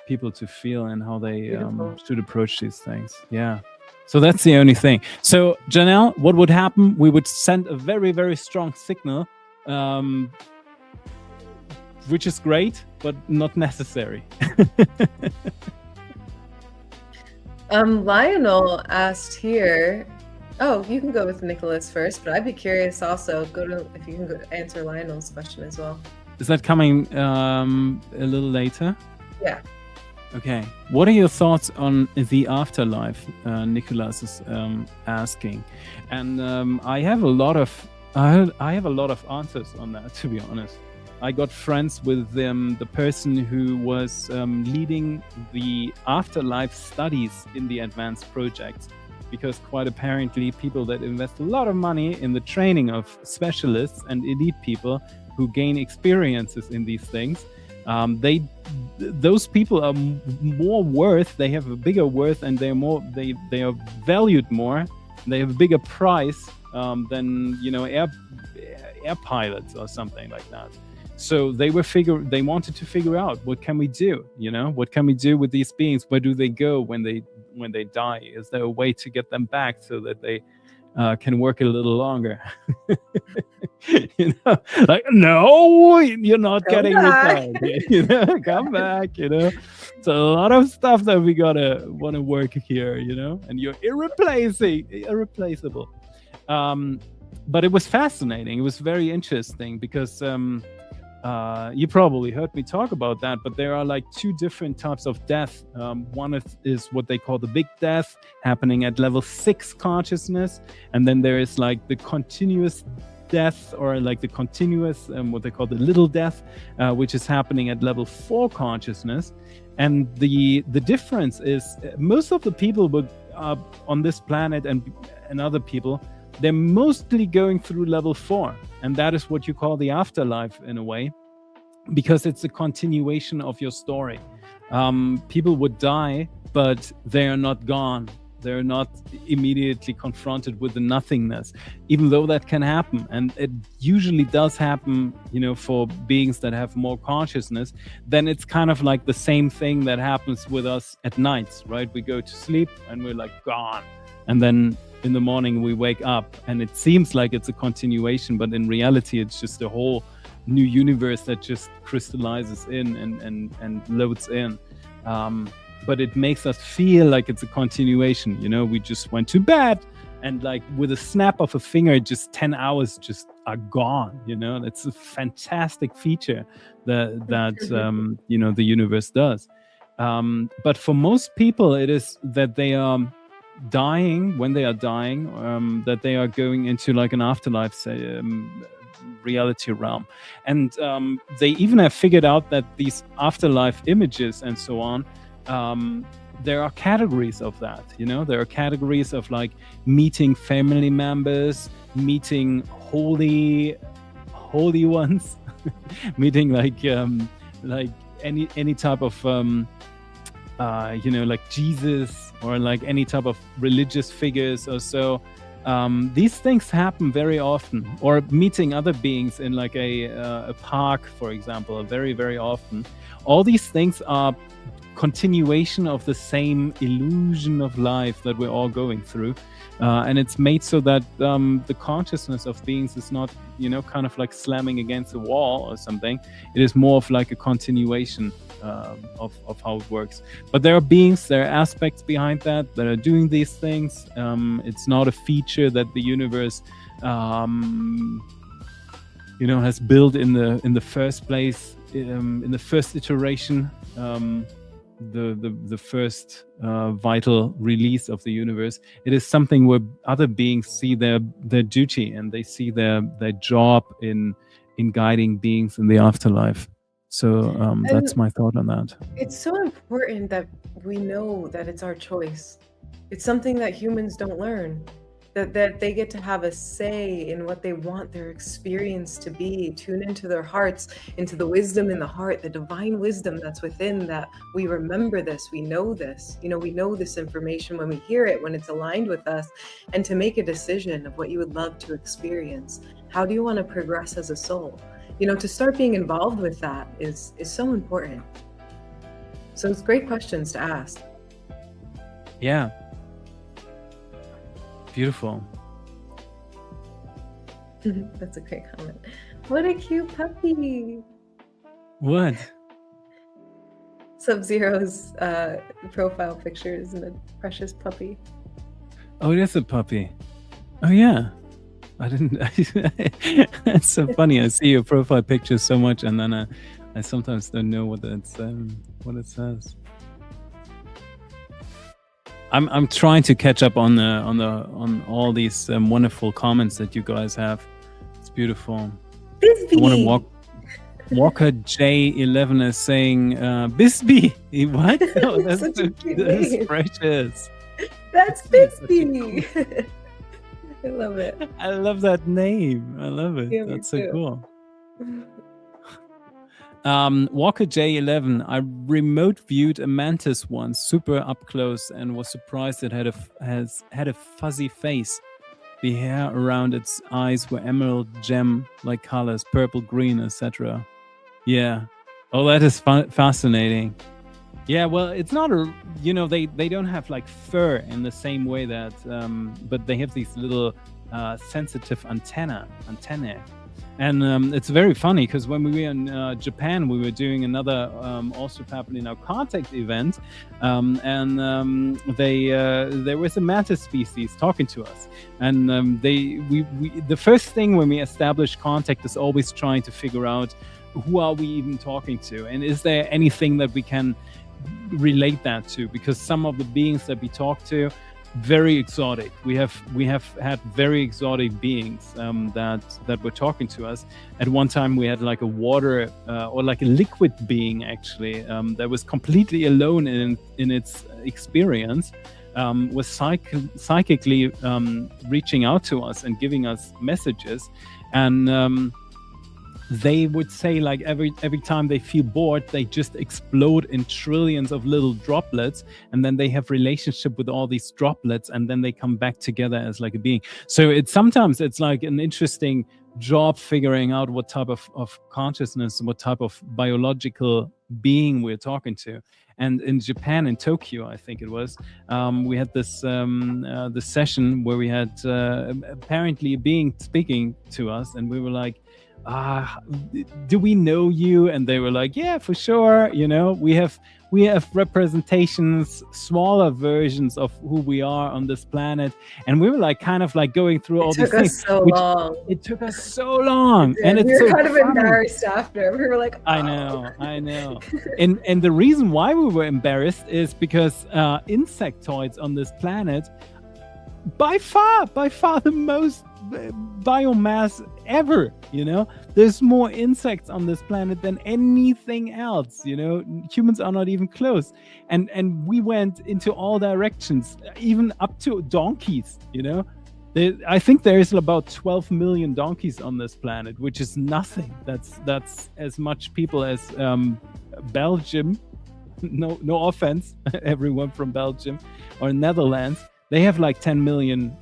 people to feel and how they should approach these things. Yeah. So that's the only thing. So Janelle, what would happen? We would send a very, very strong signal, which is great, but not necessary. Lionel asked here. Oh, you can go with Nicholas first, but I'd be curious also. If you can go answer Lionel's question as well. Is that coming a little later? Yeah. Okay. What are your thoughts on the afterlife? Nicholas is asking, and I have a lot of answers on that. To be honest, I got friends with the person who was leading the afterlife studies in the advanced projects, because quite apparently people that invest a lot of money in the training of specialists and elite people who gain experiences in these things, those people are more worth. They have a bigger worth, and they are valued more. They have a bigger price than air pilots or something like that. So they wanted to figure out, what can we do? What can we do with these beings? Where do they go when they die? Is there a way to get them back so that they can work a little longer? Like, no, you're not getting me back. Come back. It's a lot of stuff that we want to work here, and you're irreplaceable. But it was fascinating. It was very interesting because you probably heard me talk about that, but there are like two different types of death. One is what they call the big death, happening at level 6 consciousness, and then there is like the continuous death, or like the continuous, what they call the little death, which is happening at level 4 consciousness. And the difference is, most of the people on this planet and other people, they're mostly going through level 4, and that is what you call the afterlife in a way, because it's a continuation of your story. People would die, but they are not gone. They're not immediately confronted with the nothingness, even though that can happen. And it usually does happen, for beings that have more consciousness. Then it's kind of like the same thing that happens with us at nights, right? We go to sleep and we're like gone. And then in the morning we wake up and it seems like it's a continuation, but in reality it's just a whole new universe that just crystallizes in and loads in. But it makes us feel like it's a continuation. We just went to bed and like with a snap of a finger, just 10 hours just are gone. That's a fantastic feature that the universe does. But for most people, it is that they are dying. When they are dying, that they are going into like an afterlife reality realm. And they even have figured out that these afterlife images and so on, there are categories of that. There are categories of like meeting family members, meeting holy ones, meeting like any type of like Jesus, or like any type of religious figures or so. These things happen very often, or meeting other beings in like a park, for example, very, very often. All these things are continuation of the same illusion of life that we're all going through, and it's made so that the consciousness of beings is not kind of like slamming against a wall or something. It is more of like a continuation of how it works. But there are aspects behind that are doing these things. It's not a feature that the universe has built in the first place, in the first iteration. the first vital release of the universe. It is something where other beings see their duty, and they see their job in guiding beings in the afterlife. So that's And my thought on that. it's so important that we know that it's our choice. It's something that humans don't learn. That they get to have a say in what they want their experience to be, tune into their hearts, into the wisdom in the heart, the divine wisdom that's within, that we remember this, we know this, we know this information when we hear it, when it's aligned with us, and to make a decision of what you would love to experience. How do you want to progress as a soul? To start being involved with that is so important. So it's great questions to ask. Yeah. Beautiful. That's a great comment. What a cute puppy. What? Sub-Zero's profile picture is a precious puppy. Oh, that's a puppy. Oh yeah. I didn't. That's so funny. I see your profile picture so much, and then I sometimes don't know what it says. I'm trying to catch up on all these wonderful comments that you guys have. It's beautiful. Bisbee. I want to Walker J11 is saying Bisbee. What? Oh, that's precious. That's Bisbee. I love it. I love that name. I love it. Yeah, that's so too. cool. Walker J11, I remote viewed a mantis once, super up close, and was surprised it had a fuzzy face. The hair around its eyes were emerald gem-like colors, purple, green, etc. Yeah. Oh, that is fascinating. Yeah, well, it's not they don't have like fur in the same way that, but they have these little sensitive antennae. And it's very funny because when we were in Japan, we were doing another also Papali Now Contact event, and there was a mantis species talking to us, and the first thing when we establish contact is always trying to figure out who are we even talking to, and is there anything that we can relate that to, because some of the beings that we talk to, very exotic. We have had very exotic beings that were talking to us. At one time we had like a water or like a liquid being actually that was completely alone in its experience, was psychically reaching out to us and giving us messages, and they would say like every time they feel bored, they just explode in trillions of little droplets, and then they have relationship with all these droplets, and then they come back together as like a being. So sometimes it's like an interesting job figuring out what type of consciousness, what type of biological being we're talking to. And in Japan, in Tokyo, I think it was, we had this session where we had apparently a being speaking to us, and we were like, do we know you? And they were like, yeah, for sure. We have representations, smaller versions of who we are on this planet. And we were like kind of like going through all these things. It took us so long. Yeah, and we were kind of embarrassed after. We were like, oh. I know. And the reason why we were embarrassed is because insectoids on this planet, by far the most biomass ever. There's more insects on this planet than anything else. Humans are not even close, and we went into all directions, even up to donkeys. I think there is about 12 million donkeys on this planet, which is nothing. That's as much people as Belgium. No offense, everyone from Belgium or Netherlands. They have like 10 million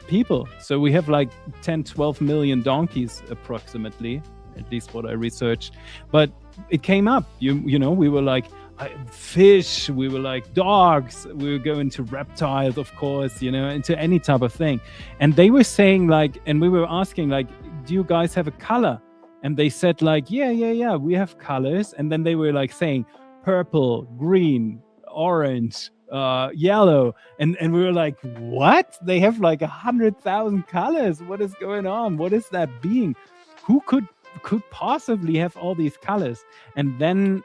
people. So we have like 10-12 million donkeys approximately, at least what I researched. But it came up, we were like fish, we were like dogs, we were going to reptiles, of course, into any type of thing. And they were saying like, and we were asking like, do you guys have a color? And they said like, yeah, we have colors. And then they were like saying purple, green, orange, yellow, and we were like, what? They have like 100,000 colors. What is going on? What is that being? Who could could possibly have all these colors? And then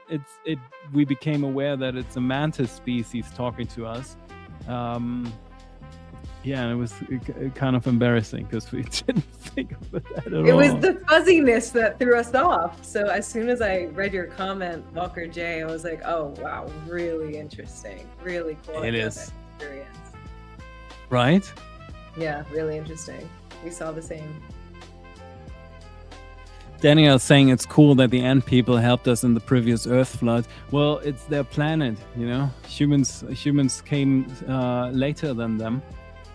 we became aware that it's a mantis species talking to us. Yeah, and it was kind of embarrassing because we didn't think of that at all. It was the fuzziness that threw us off. So as soon as I read your comment, Walker J, I was like, oh, wow, really interesting. Really cool. It is. Experience. Right? Yeah, really interesting. We saw the same. Daniel saying it's cool that the ant people helped us in the previous Earth flood. Well, it's their planet, you know. Humans came later than them.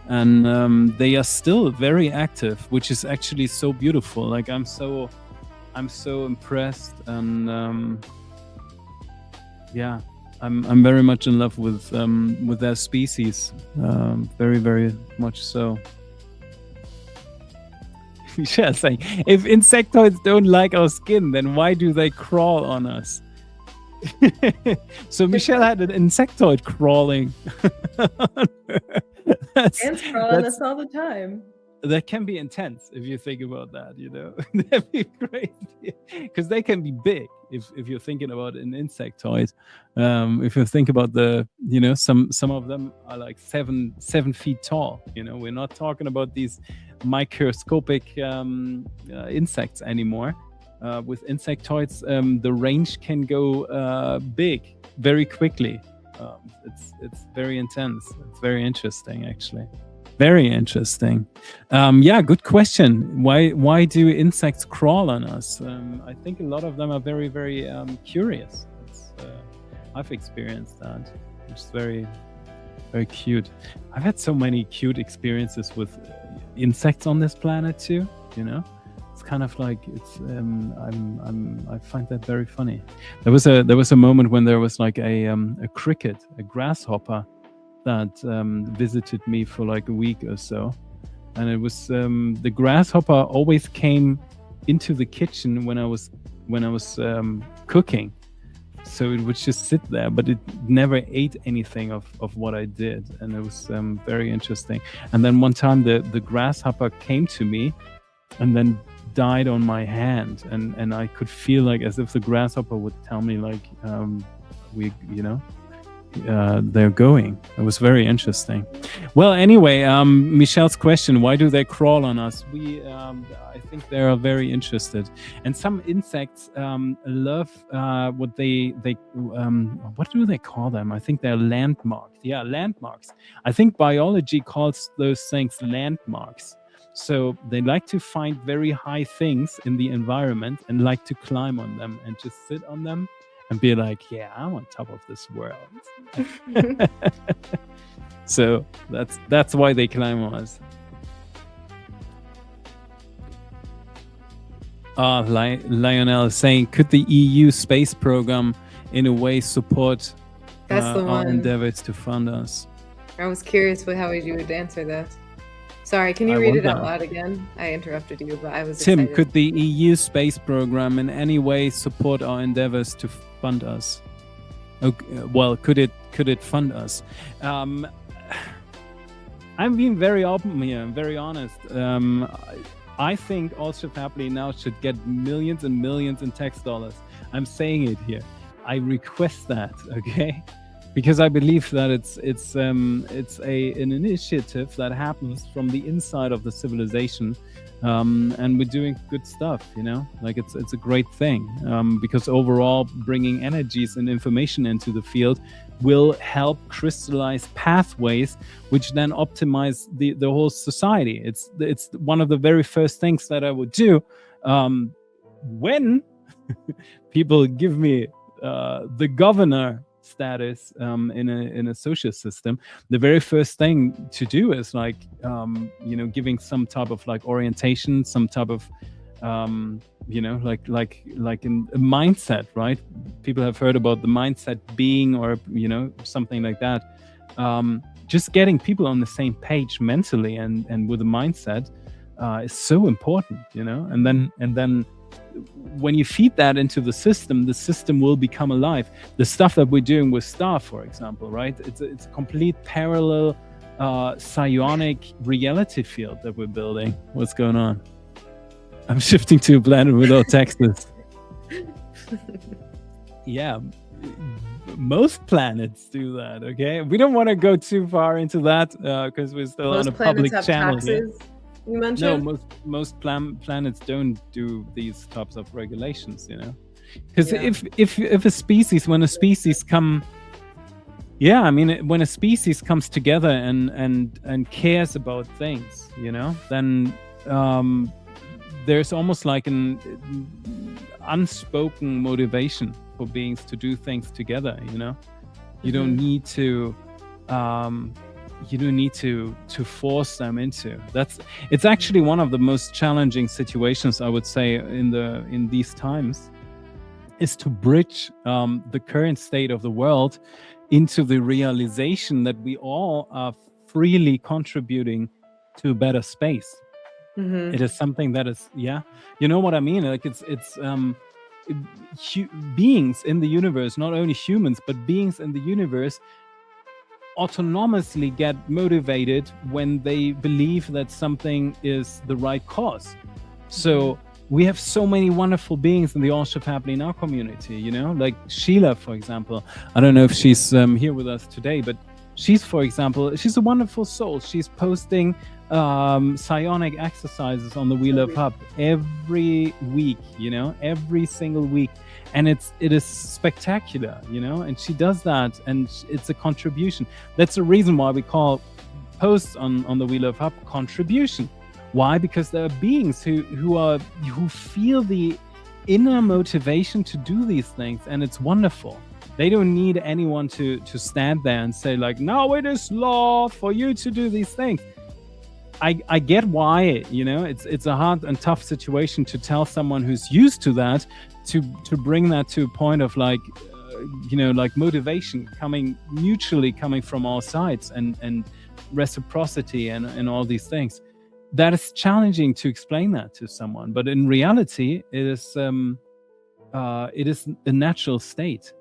And they are still very active, which is actually so beautiful. Like I'm so impressed, and yeah, I'm very much in love with their species, very, very much so. Michelle saying, if insectoids don't like our skin, then why do they crawl on us? So Michelle had an insectoid crawling. Ants crawl on us all the time. That can be intense if you think about that, you know. That'd be crazy because they can be big if you're thinking about an insectoid. If you think about some of them are like 7 feet tall. You know, we're not talking about these microscopic insects anymore. With insectoids, the range can go big very quickly. It's very intense. It's very interesting, actually. Very interesting. Yeah, good question. Why do insects crawl on us? I think a lot of them are very, very curious. I've experienced that. It's very, very cute. I've had so many cute experiences with insects on this planet too. You know, it's kind of like it's. I find that very funny. There was a moment when there was like a cricket, a grasshopper, that visited me for like a week or so, and it was the grasshopper always came into the kitchen when I was cooking, so it would just sit there, but it never ate anything of what I did, and it was very interesting. And then one time the grasshopper came to me and then died on my hand, and I could feel like as if the grasshopper would tell me like they're going. It was very interesting. Well, anyway, Michelle's question: why do they crawl on us? I think they are very interested, and some insects love what what do they call them? I think they're landmarks. Yeah, landmarks. I think biology calls those things landmarks. So they like to find very high things in the environment and like to climb on them and just sit on them and be like, yeah, I'm on top of this world. So that's why they climb on us. Lionel is saying, could the EU space program in a way support our endeavors to fund us? I was curious how you would answer that. Sorry, can you read it out loud again? I interrupted you, but I was excited. Tim, could the EU space program in any way support our endeavors to fund us? Okay, well, could it fund us? I'm being very open here. I'm very honest. I think Allship Happily now should get millions and millions in tax dollars. I'm saying it here. I request that, okay? Because I believe that it's an initiative that happens from the inside of the civilization, and we're doing good stuff. You know, like it's a great thing, because overall bringing energies and information into the field will help crystallize pathways, which then optimize the whole society. It's one of the very first things that I would do when people give me the governor status in a social system. The very first thing to do is like giving some type of like orientation, some type of like in a mindset, right? People have heard about the mindset being, or something like that. Just getting people on the same page mentally and with a mindset is so important, and then when you feed that into the system will become alive. The stuff that we're doing with Star, for example, right? It's a complete parallel psionic reality field that we're building. What's going on? I'm shifting to a planet without taxes. Yeah, most planets do that. Okay, we don't want to go too far into that because we're still on Most a planets public have channel here. taxes, you No, mentioned? most planets don't do these types of regulations. Because Yeah. if a species, when a species come, yeah, I mean, when a species comes together and cares about things, then there's almost like an unspoken motivation for beings to do things together. You don't need to force them into. It's actually one of the most challenging situations, I would say, in these times, is to bridge the current state of the world into the realization that we all are freely contributing to a better space. It is something that is, yeah, you know what I mean? Like it's beings in the universe, not only humans, but beings in the universe autonomously get motivated when they believe that something is the right cause. So we have so many wonderful beings in the All Shift Happening Now community, like Sheila, for example. I don't know if she's here with us today, but she's a wonderful soul. She's posting psionic exercises on the We Love Hub every week, every single week. And it is spectacular, and she does that, and it's a contribution. That's the reason why we call posts on the We Love Hub contribution. Why? Because there are beings who feel the inner motivation to do these things, and it's wonderful. They don't need anyone to stand there and say, like, no, it is law for you to do these things. I get why, it's a hard and tough situation to tell someone who's used to that to bring that to a point of like motivation mutually coming from all sides and reciprocity and all these things. That is challenging to explain that to someone, but in reality, it is a natural state.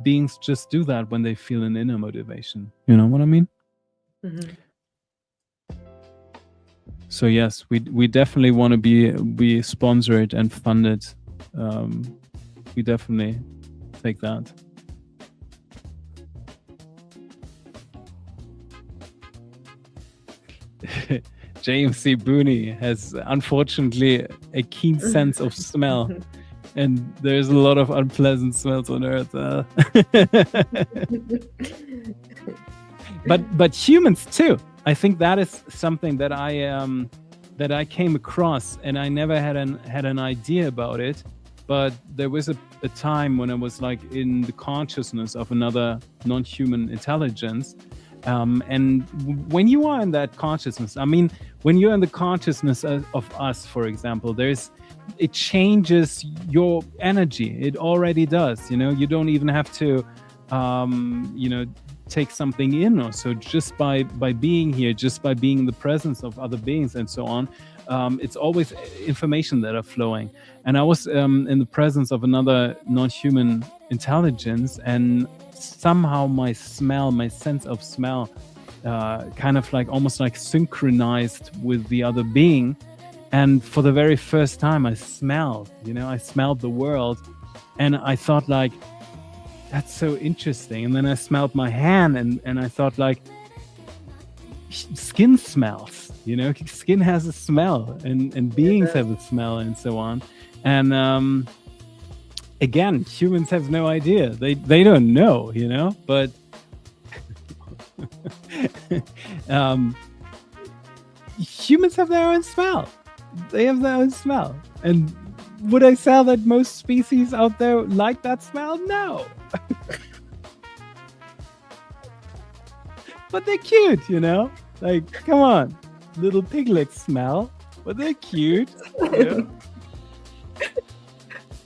Beings just do that when they feel an inner motivation. You know what I mean? So yes, we definitely want to be sponsored and funded. We definitely take that. JMC Booney has unfortunately a keen sense of smell, and there's a lot of unpleasant smells on Earth. But humans too. I think that is something that I came across, and I never had an idea about it. But there was a time when I was like in the consciousness of another non-human intelligence. And when you are in that consciousness, I mean, when you're in the consciousness of us, for example, it changes your energy. It already does. You don't even have to, take something in or so. Just by being here, just by being in the presence of other beings and so on, it's always information that are flowing. And I was in the presence of another non-human intelligence, and somehow my sense of smell kind of like almost like synchronized with the other being. And for the very first time I smelled the world, and I thought like, that's so interesting. And then I smelled my hand, and I thought like, skin smells, skin has a smell, and beings have a smell, and so on. And again, humans have no idea. They don't know, but humans have their own smell. They have their own smell. And would I say that most species out there like that smell? No. But they're cute, Like, come on. Little piglets smell, but they're cute.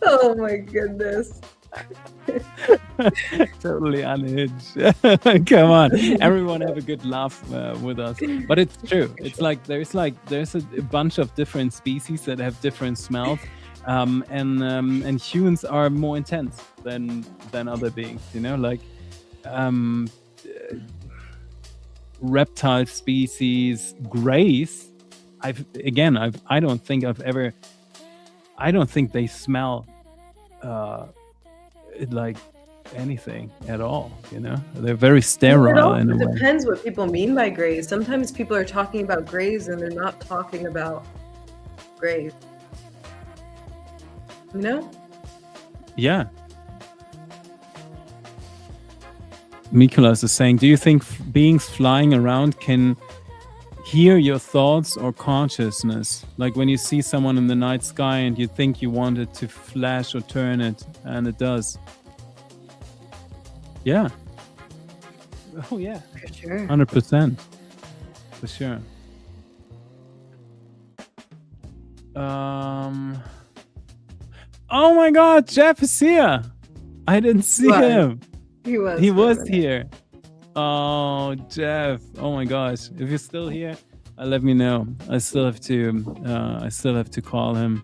Oh my goodness. Totally unhinged. Come on, everyone have a good laugh with us. But it's true. It's like there's a bunch of different species that have different smells, and humans are more intense than other beings. Like reptile species, grays. I don't think I've ever I don't think they smell uh, like anything at all. You know, they're very Well, it sterile also in a way. depends what people mean by grays. Sometimes people are talking about grays and they're not talking about grays. You know? Yeah. Mikolas is saying, do you think beings flying around can hear your thoughts or consciousness? Like when you see someone in the night sky and you think you want it to flash or turn it, and it does. Yeah. Oh, yeah. For sure. 100%. For sure. Oh my God, Jeff is here. I didn't see What? him. He was. He for a was minute. here. Oh, Jeff. Oh my gosh. If you're still here, let me know. I still have to call him.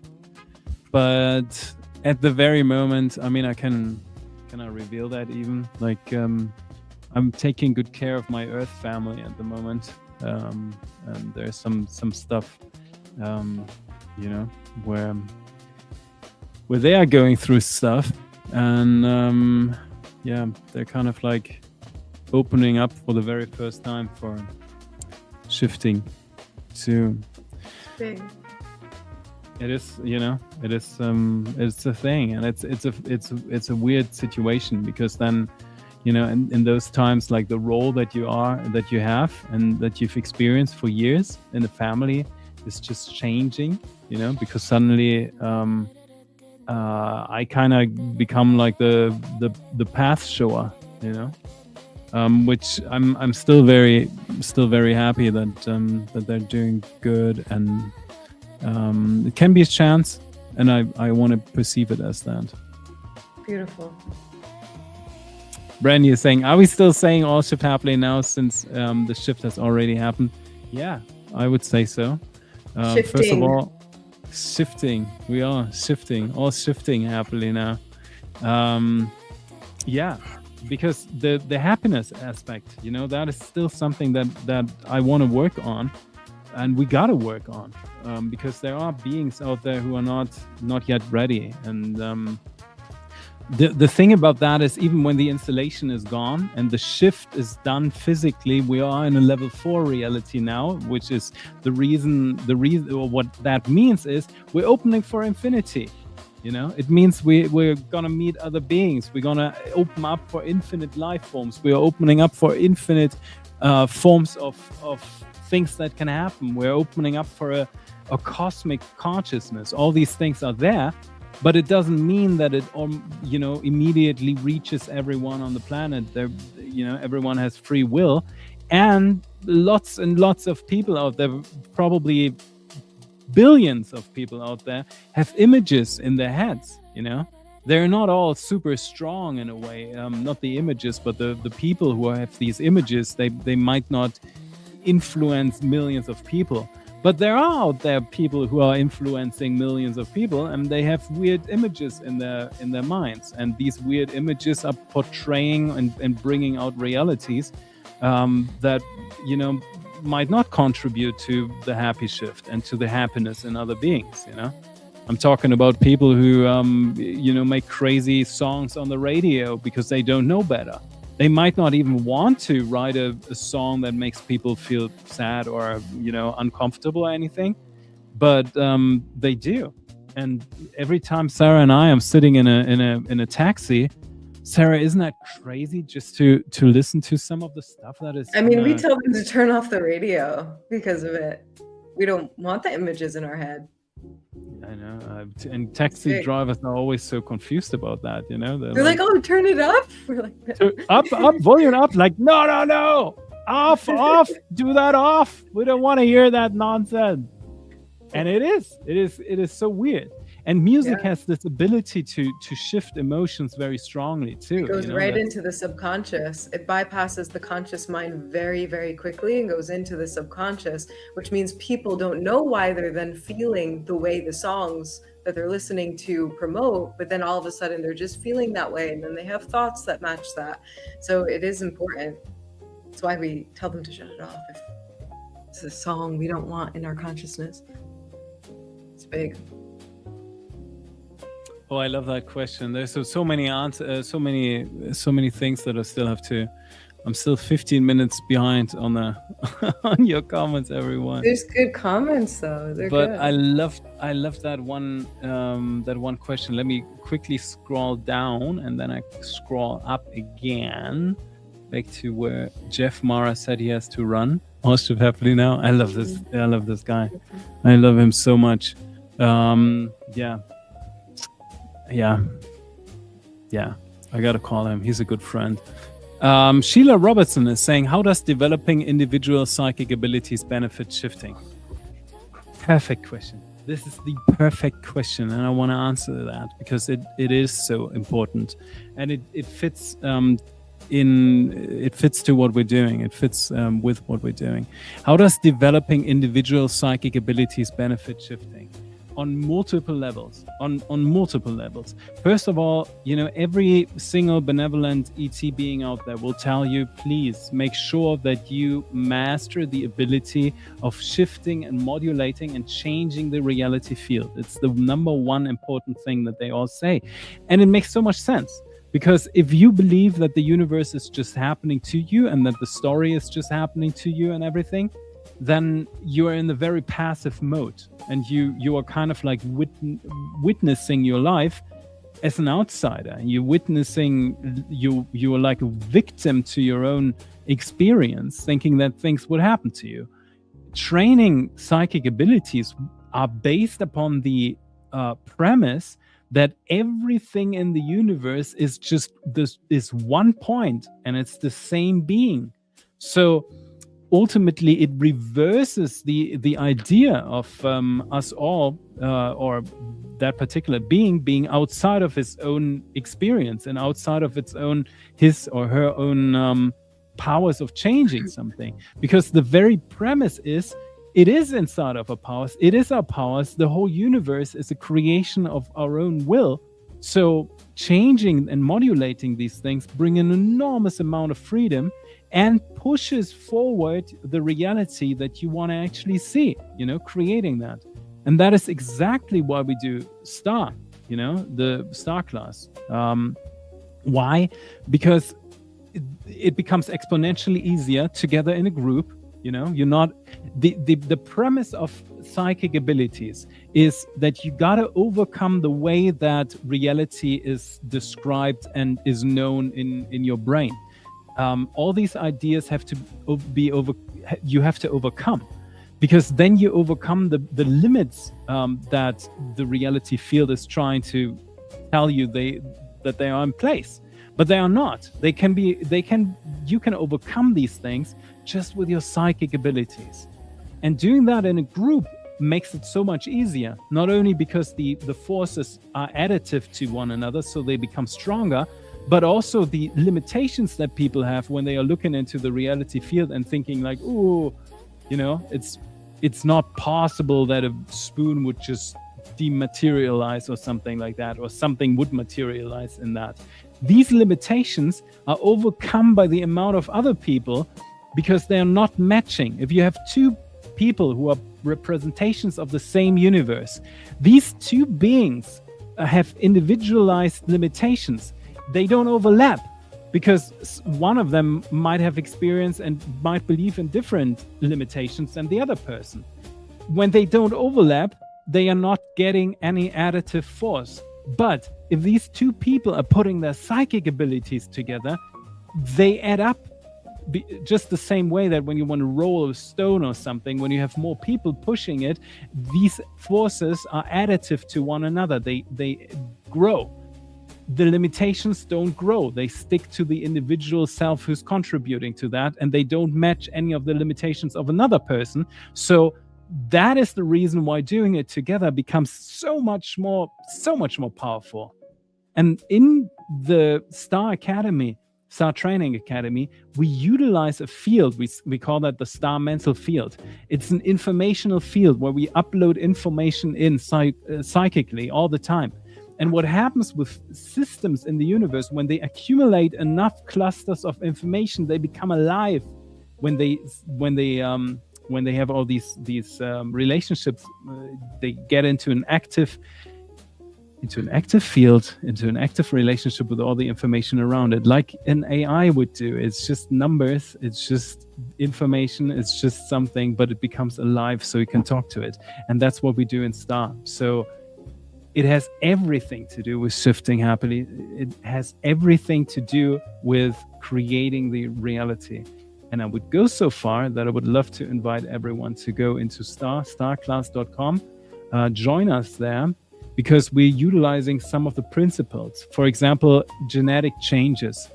But at the very moment, I mean, can I reveal that even? Like, I'm taking good care of my Earth family at the moment. And there's some stuff, you know, where they are going through stuff, and yeah, they're kind of like opening up for the very first time for shifting to. Big. It is, you know, it's a thing, and it's a weird situation, because then, you know, in those times, like the role that you have and that you've experienced for years in the family is just changing, you know, because suddenly I kind of become like the path shower, you know, which I'm still very happy that they're doing good, and it can be a chance, and I want to perceive it as that. Beautiful. Brandy is saying, are we still saying all shift happily now since the shift has already happened? Yeah, I would say so. First of all, shifting. We are shifting. All shifting happily now. Yeah, because the happiness aspect, you know, that is still something that I want to work on, and we got to work on, because there are beings out there who are not yet ready, and the thing about that is, even when the installation is gone and the shift is done physically, we are in a level 4 reality now, which is the reason, or what that means is we're opening for infinity. You know, it means we're gonna meet other beings. We're gonna open up for infinite life forms. We are opening up for infinite forms of things that can happen. We're opening up for a cosmic consciousness. All these things are there. But it doesn't mean that it, you know, immediately reaches everyone on the planet. There, you know, everyone has free will, and lots and lots of people out there, probably billions of people out there, have images in their heads. You know, they're not all super strong in a way. Not the images, but the people who have these images. They might not influence millions of people. But there are out there people who are influencing millions of people, and they have weird images in their minds. And these weird images are portraying and bringing out realities that, you know, might not contribute to the happy shift and to the happiness in other beings, you know. I'm talking about people who, you know, make crazy songs on the radio because they don't know better. They might not even want to write a song that makes people feel sad or, you know, uncomfortable or anything, but they do. And every time Sarah and I am sitting in a taxi, Sarah, isn't that crazy just to listen to some of the stuff that is? I mean, we tell them to turn off the radio because of it. We don't want the images in our head. I know, and taxi drivers are always so confused about that. You know, they're like, "Oh, turn it up." We're like, up, volume up. Like, no, off, do that off. We don't want to hear that nonsense. And it is so weird. And music has this ability to shift emotions very strongly too. It goes right into the subconscious. It bypasses the conscious mind very, very quickly and goes into the subconscious, which means people don't know why they're then feeling the way the songs that they're listening to promote, but then all of a sudden they're just feeling that way, and then they have thoughts that match that. So it is important. That's why we tell them to shut it off if it's a song we don't want in our consciousness. It's big. Oh, I love that question. There's so many answers, so many things that I still have to. I'm still 15 minutes behind on the on your comments, everyone. There's good comments though. They're But good. I love that one question. Let me quickly scroll down and then I scroll up again, back to where Jeff Mara said he has to run. Most happily now. I love this. I love this guy. I love him so much. Yeah. I gotta call him. He's a good friend. Sheila Robertson is saying, how does developing individual psychic abilities benefit shifting? Perfect question. This is the perfect question, and I want to answer that because it is so important, and it fits it fits to what we're doing. It fits with what we're doing. How does developing individual psychic abilities benefit shifting? On multiple levels. On multiple levels. First of all, every single benevolent ET being out there will tell you, please make sure that you master the ability of shifting and modulating and changing the reality field. It's the number one important thing that they all say. And it makes so much sense. Because if you believe that the universe is just happening to you and that the story is just happening to you and everything, then you are in the very passive mode, and you are kind of like witnessing your life as an outsider. You're witnessing, you are like a victim to your own experience, thinking that things would happen to you. Training psychic abilities are based upon the premise that everything in the universe is just this one point, and it's the same being. So ultimately, it reverses the idea of us all, or that particular being outside of his own experience and outside of his or her own powers of changing something. Because the very premise is, it is inside of our powers. It is our powers. The whole universe is a creation of our own will. So changing and modulating these things bring an enormous amount of freedom and pushes forward the reality that you want to actually see, creating that. And that is exactly why we do STAR, the STAR class. Why? Because it becomes exponentially easier together in a group. You're not the premise of psychic abilities is that you got to overcome the way that reality is described and is known in your brain. All these ideas have to be you have to overcome, because then you overcome the limits that the reality field is trying to tell you that they are in place, but they are not. You can overcome these things just with your psychic abilities, and doing that in a group makes it so much easier. Not only because the forces are additive to one another, so they become stronger, but also the limitations that people have when they are looking into the reality field and thinking like, oh, it's not possible that a spoon would just dematerialize or something like that, or something would materialize in that. These limitations are overcome by the amount of other people, because they are not matching. If you have two people who are representations of the same universe, these two beings have individualized limitations. They don't overlap, because one of them might have experience and might believe in different limitations than the other person. When they don't overlap, they are not getting any additive force. But if these two people are putting their psychic abilities together, they add up. Just the same way that when you want to roll a stone or something, when you have more people pushing it, these forces are additive to one another. They grow. The limitations don't grow. They stick to the individual self who's contributing to that, and they don't match any of the limitations of another person. So that is the reason why doing it together becomes so much more powerful. And in the STAR Training Academy, we utilize a field. We call that the STAR mental field. It's an informational field where we upload information in psychically all the time. And what happens with systems in the universe, when they accumulate enough clusters of information, they become alive. When they have all these relationships, they get into an active into an active field, into an active relationship with all the information around it, like an AI would do. It's just numbers, it's just information, it's just something, but it becomes alive so you can talk to it. And that's what we do in STAR. So it has everything to do with shifting happily. It has everything to do with creating the reality. And I would go so far that I would love to invite everyone to go into starclass.com, join us there, because we're utilizing some of the principles. For example, genetic changes,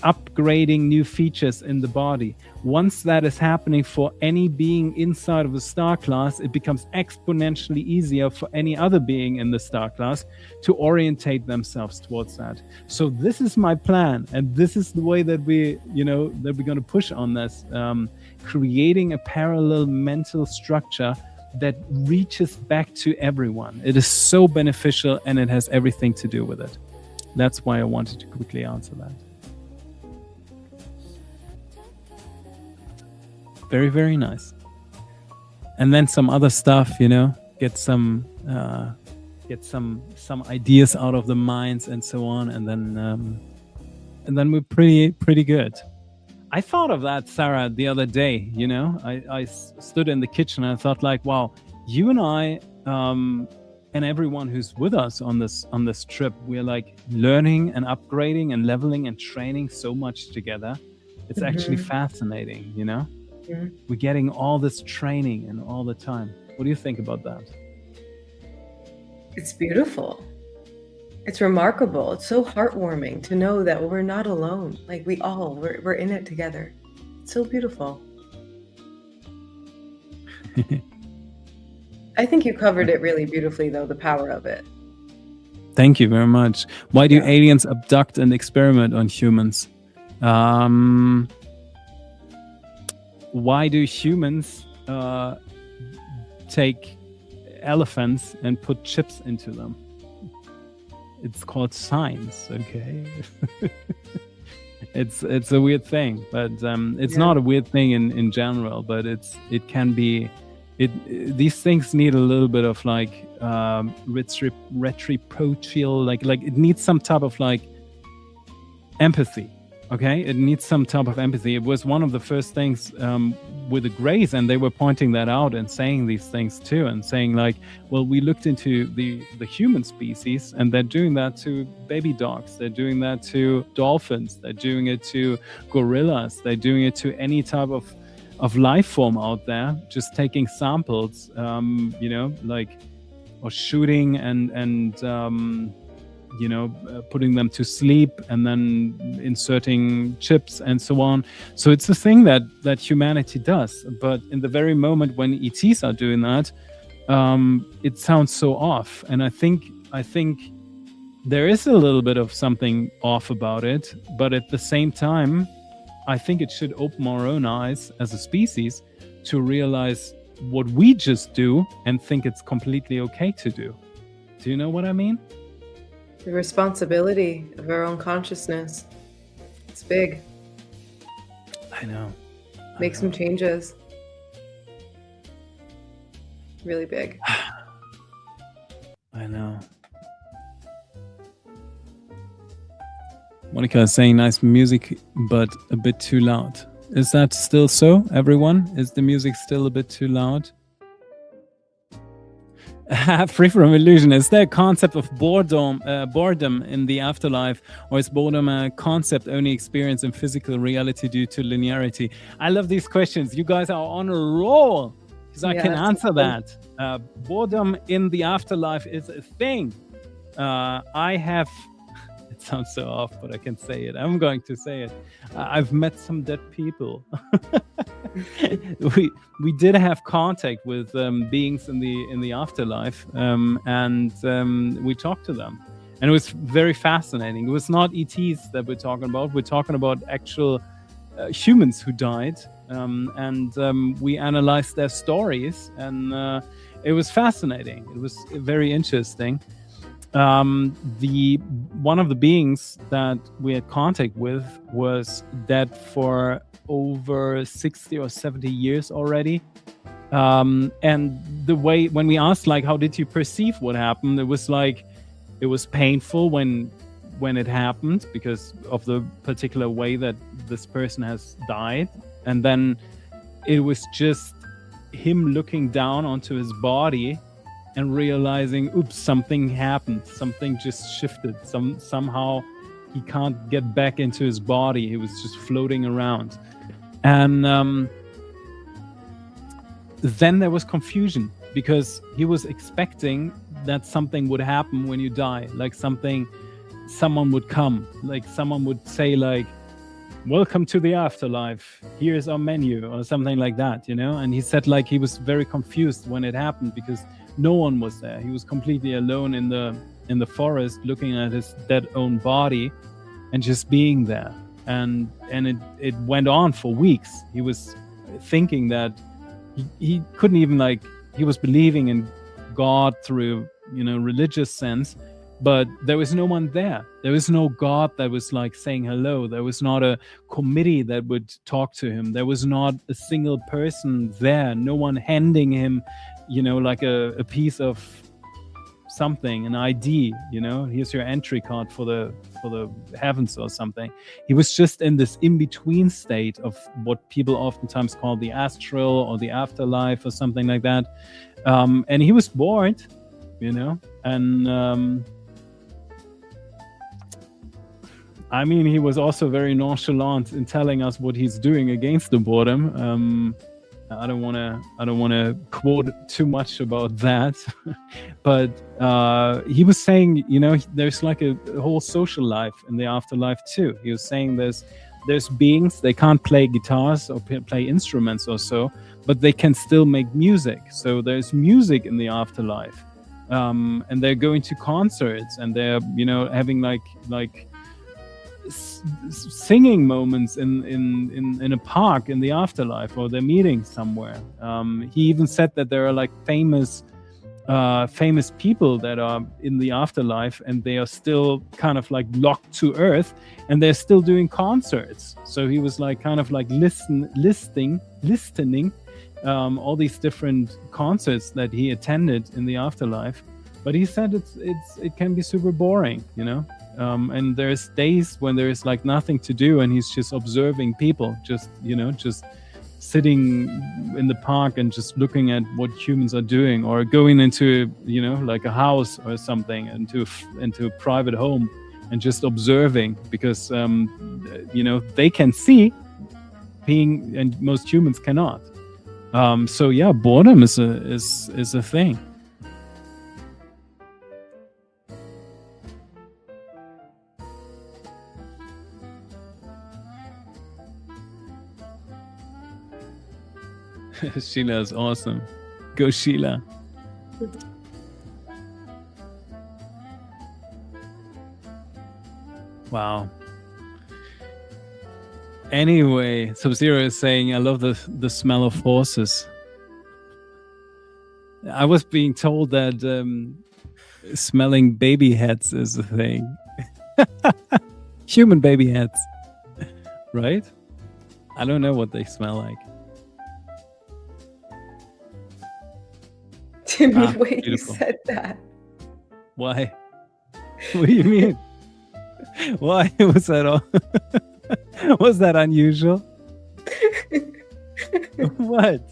upgrading new features in the body. Once that is happening for any being inside of the star class, it becomes exponentially easier for any other being in the star class to orientate themselves towards that. So this is my plan, and this is the way that we're going to push on this, creating a parallel mental structure that reaches back to everyone. It is so beneficial, and it has everything to do with it. That's why I wanted to quickly answer that. Very, very nice. And then some other stuff, get some ideas out of the minds and so on, and then we're pretty good. I thought of that, Sarah, the other day. I stood in the kitchen and I thought, like, wow, you and I and everyone who's with us on this trip, we're like learning and upgrading and leveling and training so much together. It's actually fascinating, We're getting all this training and all the time. What do you think about that? It's beautiful. It's remarkable. It's so heartwarming to know that we're not alone. Like we're in it together. It's so beautiful. I think you covered it really beautifully, though, the power of it. Thank you very much. Why do aliens abduct and experiment on humans? Why do humans take elephants and put chips into them? It's called science, okay? It's a weird thing, but it's not a weird thing in general, but it can be. These things need a little bit of like reciprocal, like it needs some type of like empathy. Okay, it needs some type of empathy. It was one of the first things with the Greys, and they were pointing that out and saying these things too, and saying like, well, we looked into the human species, and they're doing that to baby dogs, they're doing that to dolphins, they're doing it to gorillas, they're doing it to any type of life form out there, just taking samples, or shooting and putting them to sleep and then inserting chips and so on. So it's a thing that humanity does. But in the very moment when ETs are doing that, it sounds so off. And I think there is a little bit of something off about it. But at the same time, I think it should open our own eyes as a species to realize what we just do and think it's completely okay to do. Do you know what I mean? The responsibility of our own consciousness. It's big. I know. Make some changes. Really big. I know. Monica is saying nice music, but a bit too loud. Is that still so, everyone? Is the music still a bit too loud? Free from illusion. Is there a concept of boredom in the afterlife, or is boredom a concept only experienced in physical reality due to linearity? I love these questions. You guys are on a roll, because I can answer that. Boredom in the afterlife is a thing. I have. It sounds so off, but I can say it. I'm going to say it. I've met some dead people. we did have contact with beings in the afterlife, and we talked to them, and it was very fascinating. It was not ETs that we're talking about. We're talking about actual humans who died, and we analyzed their stories, and it was fascinating. It was very interesting. One of the beings that we had contact with was dead for over 60 or 70 years already. And the way, when we asked, like, how did you perceive what happened? It was like, it was painful when it happened because of the particular way that this person has died. And then it was just him looking down onto his body and realizing, oops, something happened. Something just shifted. Somehow he can't get back into his body. He was just floating around. And then there was confusion because he was expecting that something would happen when you die. Like someone would come. Like someone would say like, welcome to the afterlife. Here's our menu or something like that, you know? And he said like he was very confused when it happened because no one was there. He was completely alone in the forest looking at his dead own body and just being there. And it went on for weeks. He was thinking that he couldn't even like, he was believing in God through, you know, religious sense, but there was no one there. There was no God that was like saying hello. There was not a committee that would talk to him. There was not a single person there. No one handing him, you know, like a piece of something, an ID, you know, here's your entry card for the heavens or something. He was just in this in-between state of what people oftentimes call the astral or the afterlife or something like that. And he was bored, you know, and I mean, he was also very nonchalant in telling us what he's doing against the boredom. I don't want to quote too much about that, but he was saying, you know, there's like a whole social life in the afterlife too. He was saying there's beings, they can't play guitars or play instruments or so, but they can still make music. So there's music in the afterlife, and they're going to concerts and they're, you know, having like singing moments in a park in the afterlife, or they're meeting somewhere. He even said that there are like famous people that are in the afterlife and they are still kind of like locked to earth and they're still doing concerts. So he was like kind of like listening all these different concerts that he attended in the afterlife. But he said it can be super boring, you know. And there's days when there's like nothing to do and he's just observing people, just, you know, just sitting in the park and just looking at what humans are doing, or going into, you know, like a house or something, into a private home and just observing, because you know, they can see being, and most humans cannot. So yeah, boredom is a thing. Sheila is awesome. Go Sheila. Wow. Anyway, Sub-Zero is saying, I love the smell of horses. I was being told that smelling baby heads is a thing. Human baby heads. Right? I don't know what they smell like. Timmy, wait, beautiful. You said that. Why? What do you mean? Why was that all? Was that unusual? What?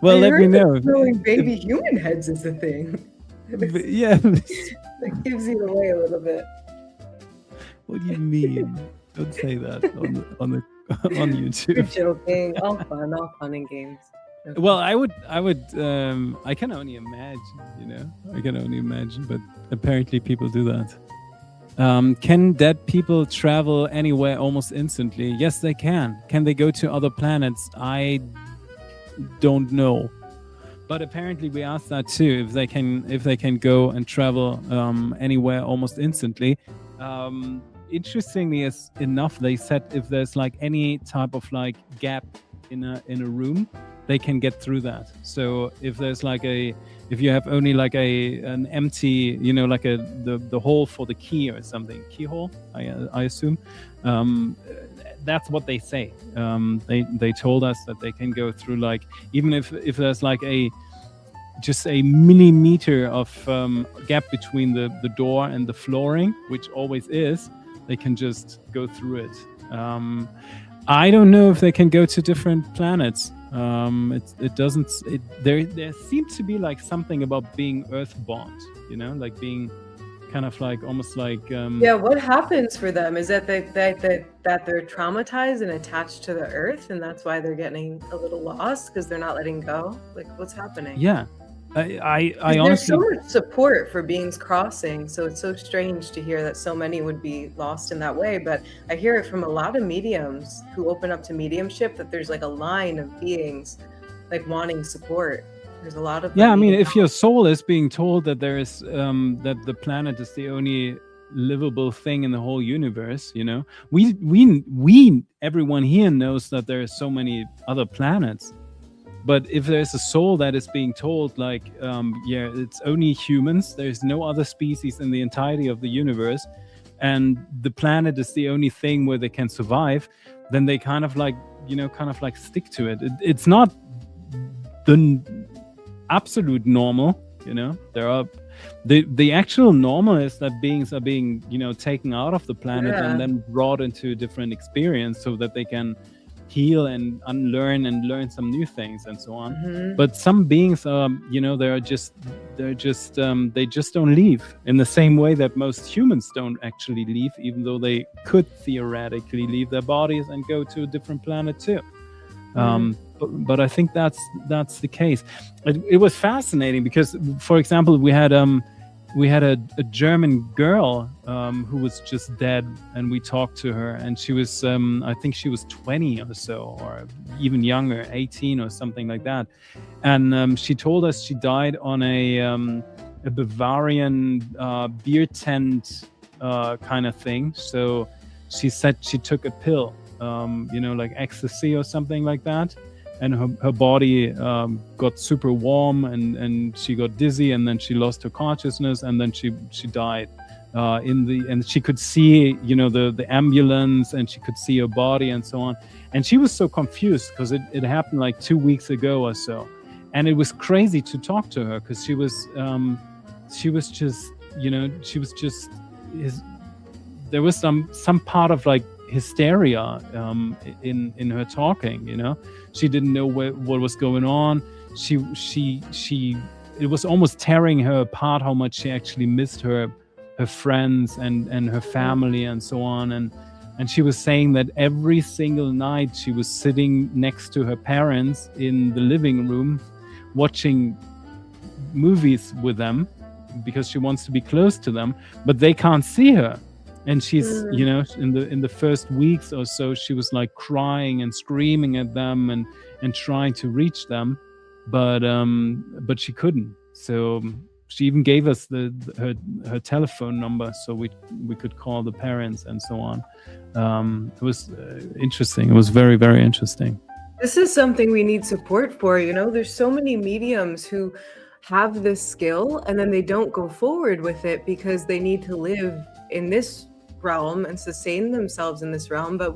Well, let me know. Smelling baby human heads is a thing. Yeah. That gives you away a little bit. What do you mean? Don't say that on YouTube. You're joking. All fun and games. Okay. Well, I can only imagine, you know, but apparently people do that. Can dead people travel anywhere almost instantly? Yes, they can. Can they go to other planets? I don't know. But apparently we asked that too, if they can go and travel anywhere almost instantly. Interestingly enough, they said if there's like any type of like gap in a room, they can get through that. So if there's like if you have only like an empty, you know, like the hole for the key or something, keyhole, I assume, that's what they say. They told us that they can go through, like, even if there's like just a millimeter of gap between the door and the flooring, which always is, they can just go through it. I don't know if they can go to different planets. It doesn't. There seems to be like something about being Earthbound, you know, like being kind of like almost like. Yeah, what happens for them is that they're traumatized and attached to the Earth, and that's why they're getting a little lost because they're not letting go. Like, what's happening? Yeah, I There's honestly. so much support for beings crossing, so it's so strange to hear that so many would be lost in that way. But I hear it from a lot of mediums who open up to mediumship that there's like a line of beings like wanting support. There's a lot of Yeah, that I mean, needing if your soul is being told that there is that the planet is the only livable thing in the whole universe, you know, we everyone here knows that there are so many other planets. But if there's a soul that is being told, like, yeah, it's only humans, there's no other species in the entirety of the universe, and the planet is the only thing where they can survive, then they kind of like, you know, kind of like stick to it. It's not the absolute normal, you know. There are the actual normal is that beings are being, you know, taken out of the planet Yeah. and then brought into a different experience so that they can heal and unlearn and learn some new things and so on. Mhm. But some beings are, you know, they just don't leave in the same way that most humans don't actually leave, even though they could theoretically leave their bodies and go to a different planet too. But I think that's the case. It was fascinating because, for example, we had a German girl who was just dead, and we talked to her, and she was I think she was 20 or so, or even younger, 18 or something like that. And she told us she died on a Bavarian beer tent kind of thing. So she said she took a pill, you know, like ecstasy or something like that. And her body got super warm, and she got dizzy, and then she lost her consciousness, and then she died. And she could see, you know, the ambulance, and she could see her body and so on. And she was so confused because it happened like 2 weeks ago or so, and it was crazy to talk to her because she was just, you know, there was some part of like hysteria in her talking, you know. She didn't know what was going on. It was almost tearing her apart how much she actually missed her friends and her family and so on. And she was saying that every single night she was sitting next to her parents in the living room watching movies with them because she wants to be close to them, but they can't see her. And she's, you know, in the first weeks or so, she was like crying and screaming at them and trying to reach them, but she couldn't. So she even gave us her telephone number so we could call the parents and so on. It was interesting. It was very, very interesting. This is something we need support for, you know. There's so many mediums who have this skill and then they don't go forward with it because they need to live in this realm and sustain themselves in this realm. But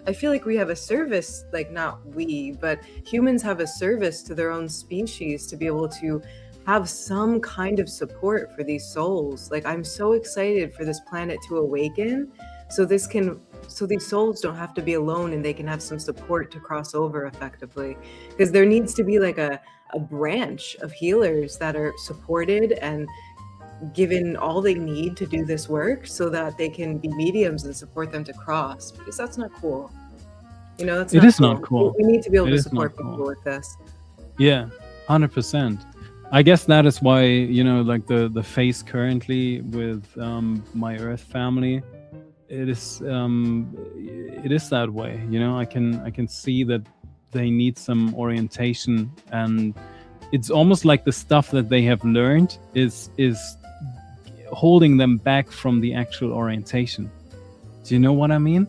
I feel like we have a service, like not we, but humans have a service to their own species to be able to have some kind of support for these souls. Like, I'm so excited for this planet to awaken so these souls don't have to be alone and they can have some support to cross over effectively, because there needs to be like a branch of healers that are supported and given all they need to do this work so that they can be mediums and support them to cross, because that's not cool. You know, It is not cool. We need to be able It to is support not cool. people with this. Yeah, 100%. I guess that is why, you know, like the phase currently with my Earth family, it is that way. You know, I can see that they need some orientation, and it's almost like the stuff that they have learned is holding them back from the actual orientation. Do you know what I mean?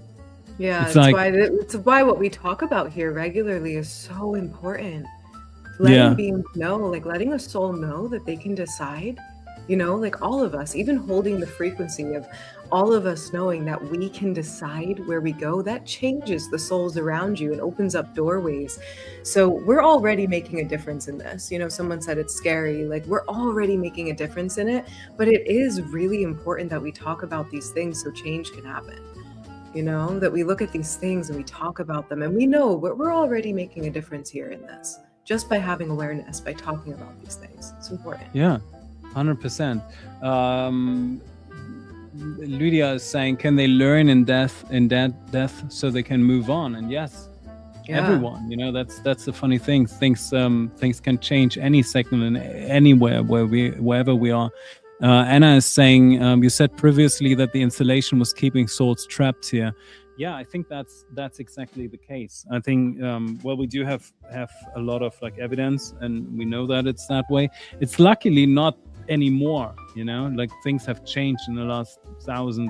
Yeah, It's it's like- why what we talk about here regularly is so important. Letting Yeah. beings know, like letting a soul know that they can decide like all of us, even holding the frequency of all of us knowing that we can decide where we go, that changes the souls around you and opens up doorways. So we're already making a difference in this. Someone said it's scary. Like, we're already making a difference in it, but it is really important that we talk about these things so change can happen. That we look at these things and we talk about them, and we know we're already making a difference here in this just by having awareness, by talking about these things. It's important. Yeah, 100%. Lydia is saying, can they learn in death so they can move on? And yes, everyone, that's the funny thing. Things can change any second and anywhere wherever we are. Anna is saying, you said previously that the installation was keeping souls trapped here. Yeah, I think that's exactly the case. I think we do have a lot of evidence, and we know that it's that way. It's luckily not anymore, things have changed in the last thousand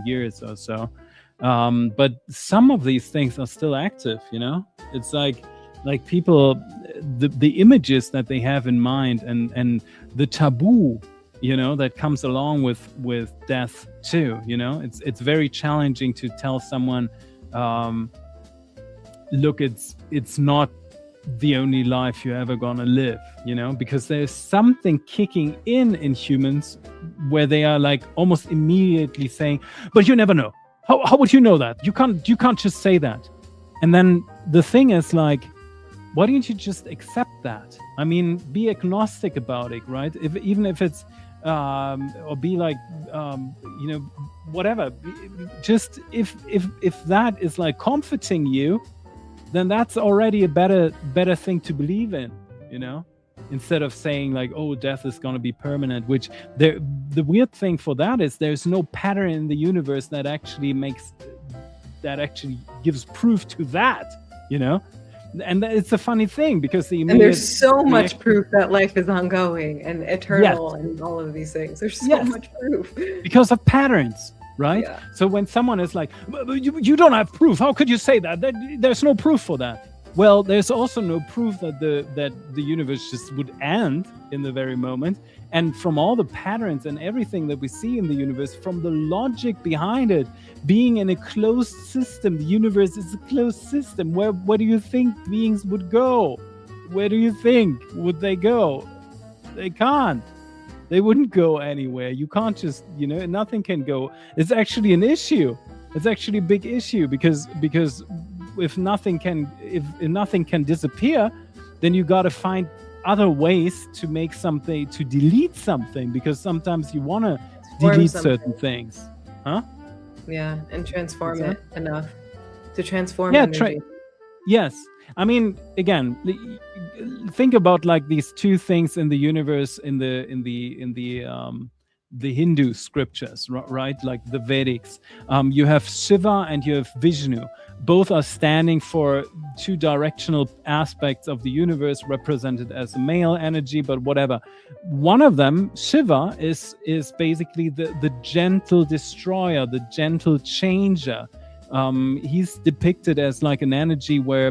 years or so. But some of these things are still active, It's like people, the images that they have in mind, and the taboo, that comes along with death too. It's very challenging to tell someone, look, it's not the only life you're ever gonna live, because there's something kicking in humans where they are almost immediately saying, but you never know. How would you know that? You can't just say that. And then the thing is, why don't you just accept that? I mean, be agnostic about it, right? Even if it's or be whatever. Just if that is comforting you, then that's already a better thing to believe in, instead of saying oh, death is going to be permanent, which the weird thing for that is there's no pattern in the universe that actually gives proof to that, and it's a funny thing because and there's so much proof that life is ongoing and eternal, and all of these things. There's so much proof because of patterns, right? Yeah. So when someone is like, you don't have proof, how could you say that? There's no proof for that. Well, there's also no proof that the universe just would end in the very moment. And from all the patterns and everything that we see in the universe, from the logic behind it, being in a closed system, the universe is a closed system. Where do you think beings would go? Where do you think would they go? They can't. They wouldn't go anywhere. You can't just, nothing can go. It's actually an issue. It's actually a big issue because if nothing can disappear, then you got to find other ways to make something, to delete something, because sometimes you want to delete certain things, huh? Yeah, and transform it enough to transform energy. Yes. I mean, again, think about these two things in the universe, in the Hindu scriptures, right? Like the Vedics. You have Shiva and you have Vishnu. Both are standing for two directional aspects of the universe, represented as a male energy, but whatever. One of them, Shiva, is basically the gentle destroyer, the gentle changer. He's depicted as an energy where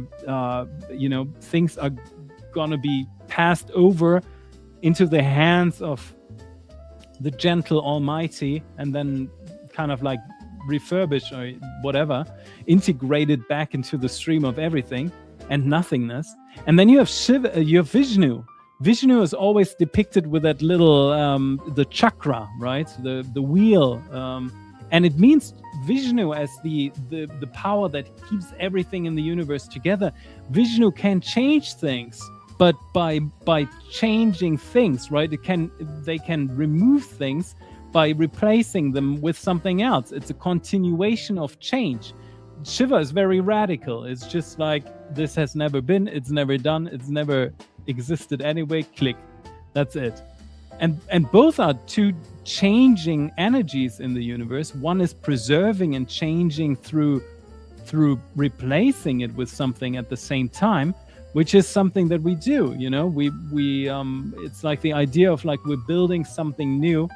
things are gonna be passed over into the hands of the gentle Almighty, and then kind of refurbished or whatever, integrated back into the stream of everything and nothingness. And then you have Shiva, you have Vishnu. Vishnu is always depicted with that little the chakra, right? The wheel, and it means Vishnu as the power that keeps everything in the universe together. Vishnu can change things, but by changing things, right? They can remove things by replacing them with something else. It's a continuation of change. Shiva is very radical. It's just this has never been, it's never done, it's never existed anyway, click. That's it. And both are two changing energies in the universe. One is preserving and changing through replacing it with something at the same time, which is something that we do, we it's the idea of we're building something new,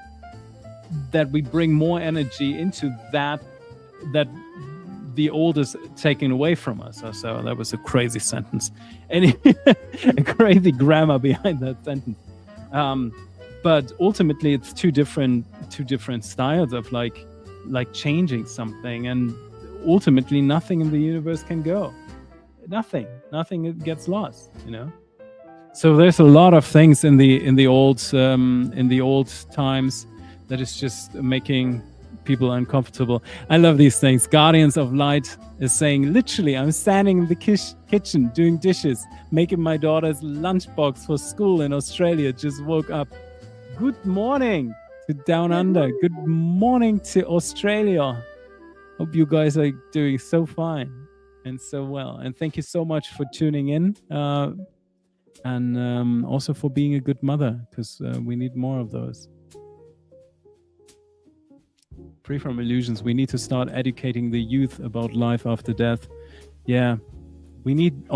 that we bring more energy into that the old is taken away from us. So that was a crazy sentence. A crazy grammar behind that sentence. but ultimately it's two different styles of like changing something, and ultimately nothing in the universe can go. Nothing gets lost, you know. So there's a lot of things in the old times that is just making people uncomfortable. I love these things. Guardians of Light is saying, literally, I'm standing in the kitchen doing dishes, making my daughter's lunchbox for school in Australia. Just woke up. Good morning to Down Under. Good morning to Australia. Hope you guys are doing so fine and so well. And thank you so much for tuning in. And also for being a good mother, because we need more of those. Free from illusions. We need to start educating the youth about life after death. Yeah, we need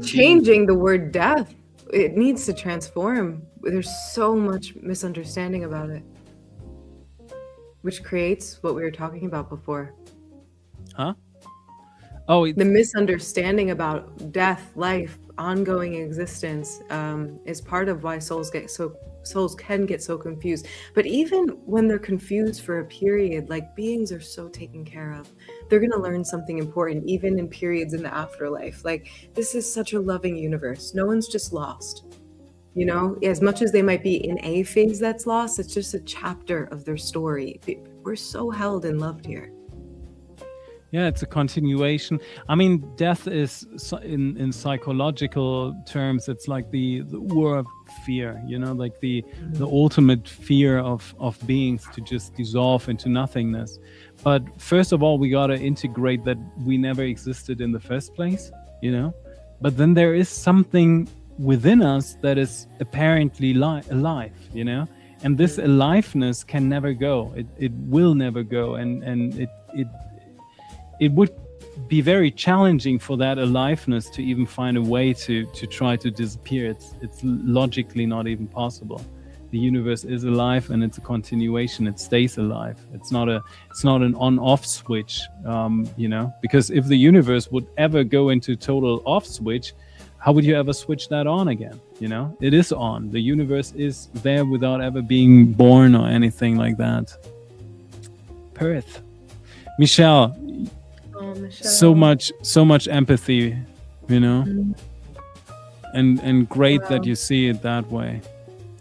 changing the word death. It needs to transform. There's so much misunderstanding about it, which creates what we were talking about before. Huh? Oh, the misunderstanding about death, life, ongoing existence is part of why souls can get so confused. But even when they're confused for a period, like, beings are so taken care of. They're going to learn something important, even in periods in the afterlife. Like, this is such a loving universe. No one's just lost. You know, as much as they might be in a phase that's lost, it's just a chapter of their story. We're so held and loved here. Yeah, it's a continuation. I mean, death is, in psychological terms, it's like the war of fear, you know, like the ultimate fear of beings to just dissolve into nothingness. But first of all, we got to integrate that we never existed in the first place, you know. But then there is something within us that is apparently alive, you know. And this aliveness can never go. It will never go. And it would be very challenging for that aliveness to even find a way to try to disappear. It's logically not even possible. The universe is alive, and it's a continuation. It stays alive. It's not an on-off switch, you know. Because if the universe would ever go into total off switch, how would you ever switch that on again? You know, it is on. The universe is there without ever being born or anything like that. Perth, Michelle. So much empathy, you know, and great that you see it that way.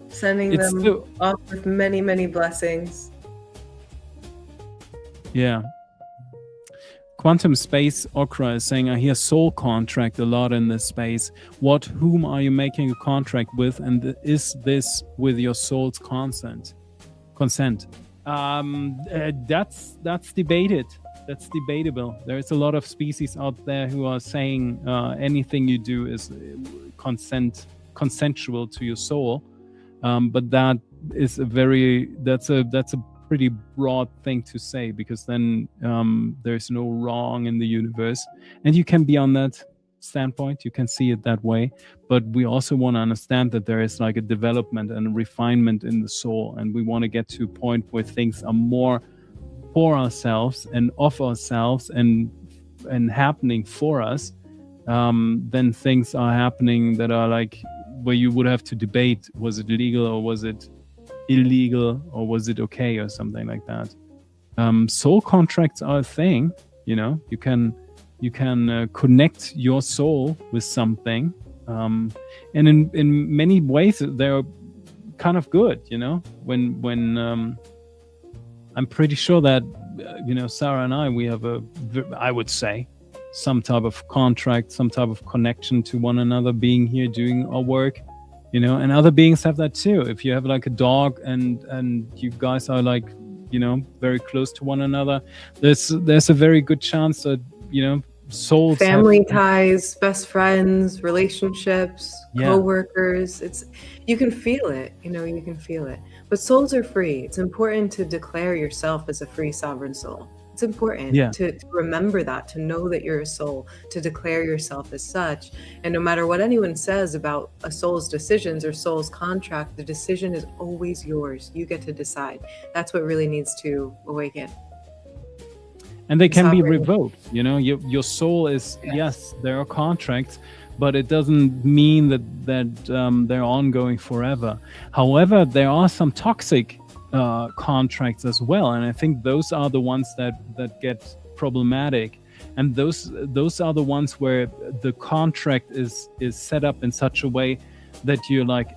Sending them off with many, many blessings. Yeah. Quantum Space Okra is saying, I hear soul contract a lot in this space. Whom are you making a contract with, and is this with your soul's consent? That's debated. That's debatable. There's a lot of species out there who are saying anything you do is consensual to your soul, but that is that's a pretty broad thing to say, because then there's no wrong in the universe, and you can be on that standpoint. You can see it that way, but we also want to understand that there is like a development and a refinement in the soul, and we want to get to a point where things are more for ourselves and of ourselves and happening for us, then things are happening that are like where you would have to debate, was it legal or was it illegal, or was it okay, or something like that. Soul contracts are a thing, you know. You can connect your soul with something, and in many ways they're kind of good, you know. When I'm pretty sure that, you know, Sarah and I have I would say, some type of contract, some type of connection to one another, being here, doing our work, you know, and other beings have that too. If you have like a dog and you guys are like, you know, very close to one another, there's a very good chance that, you know, souls, family ties, best friends, relationships, co-workers. You can feel it, you know, you can feel it. But souls are free. It's important to declare yourself as a free sovereign soul. It's important to remember that, to know that you're a soul, to declare yourself as such. And no matter what anyone says about a soul's decisions or soul's contract, the decision is always yours. You get to decide. That's what really needs to awaken. And they can be revoked, you know. Your soul is, yes, there are contracts, but it doesn't mean that they're ongoing forever. However, there are some toxic contracts as well, and I think those are the ones that get problematic. And those are the ones where the contract is set up in such a way that you're like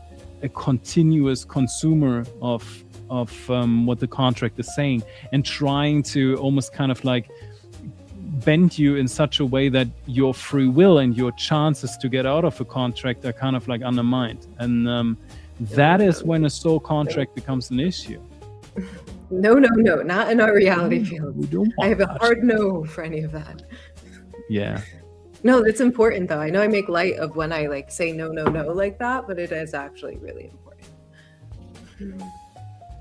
a continuous consumer of what the contract is saying, and trying to almost kind of like bend you in such a way that your free will and your chances to get out of a contract are kind of like undermined. And that is when a soul contract becomes an issue. No, not in our reality field. I have a hard no for any of that. Yeah. No, that's important though. I know I make light of when I like say no like that, but it is actually really important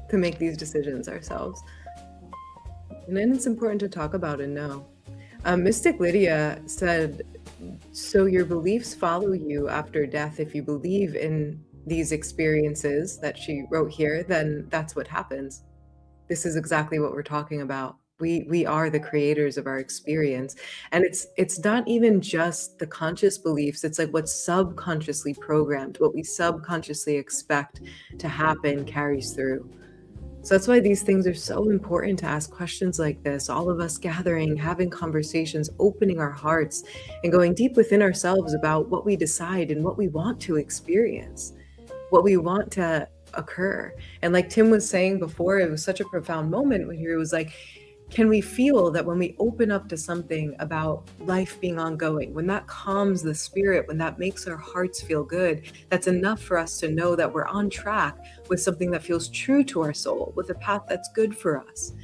to make these decisions ourselves. And then it's important to talk about and know. Mystic Lydia said, so your beliefs follow you after death. If you believe in these experiences that she wrote here, then that's what happens. This is exactly what we're talking about. We are the creators of our experience. And it's not even just the conscious beliefs. It's like what's subconsciously programmed, what we subconsciously expect to happen carries through. So that's why these things are so important to ask questions like this, all of us gathering, having conversations, opening our hearts and going deep within ourselves about what we decide and what we want to experience, what we want to occur. And like Tim was saying before, it was such a profound moment when he was like, can we feel that when we open up to something about life being ongoing, when that calms the spirit, when that makes our hearts feel good, that's enough for us to know that we're on track with something that feels true to our soul, with a path that's good for us.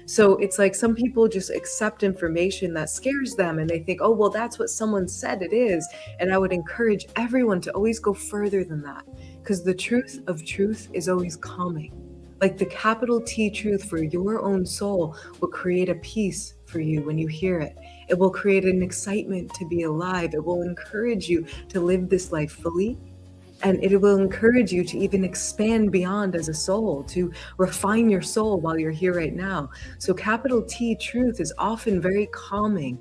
So it's like some people just accept information that scares them and they think, oh, well, that's what someone said it is. And I would encourage everyone to always go further than that, because the truth of truth is always calming. Like the capital T truth for your own soul will create a peace for you when you hear it. It will create an excitement to be alive. It will encourage you to live this life fully. And it will encourage you to even expand beyond as a soul, to refine your soul while you're here right now. So capital T truth is often very calming.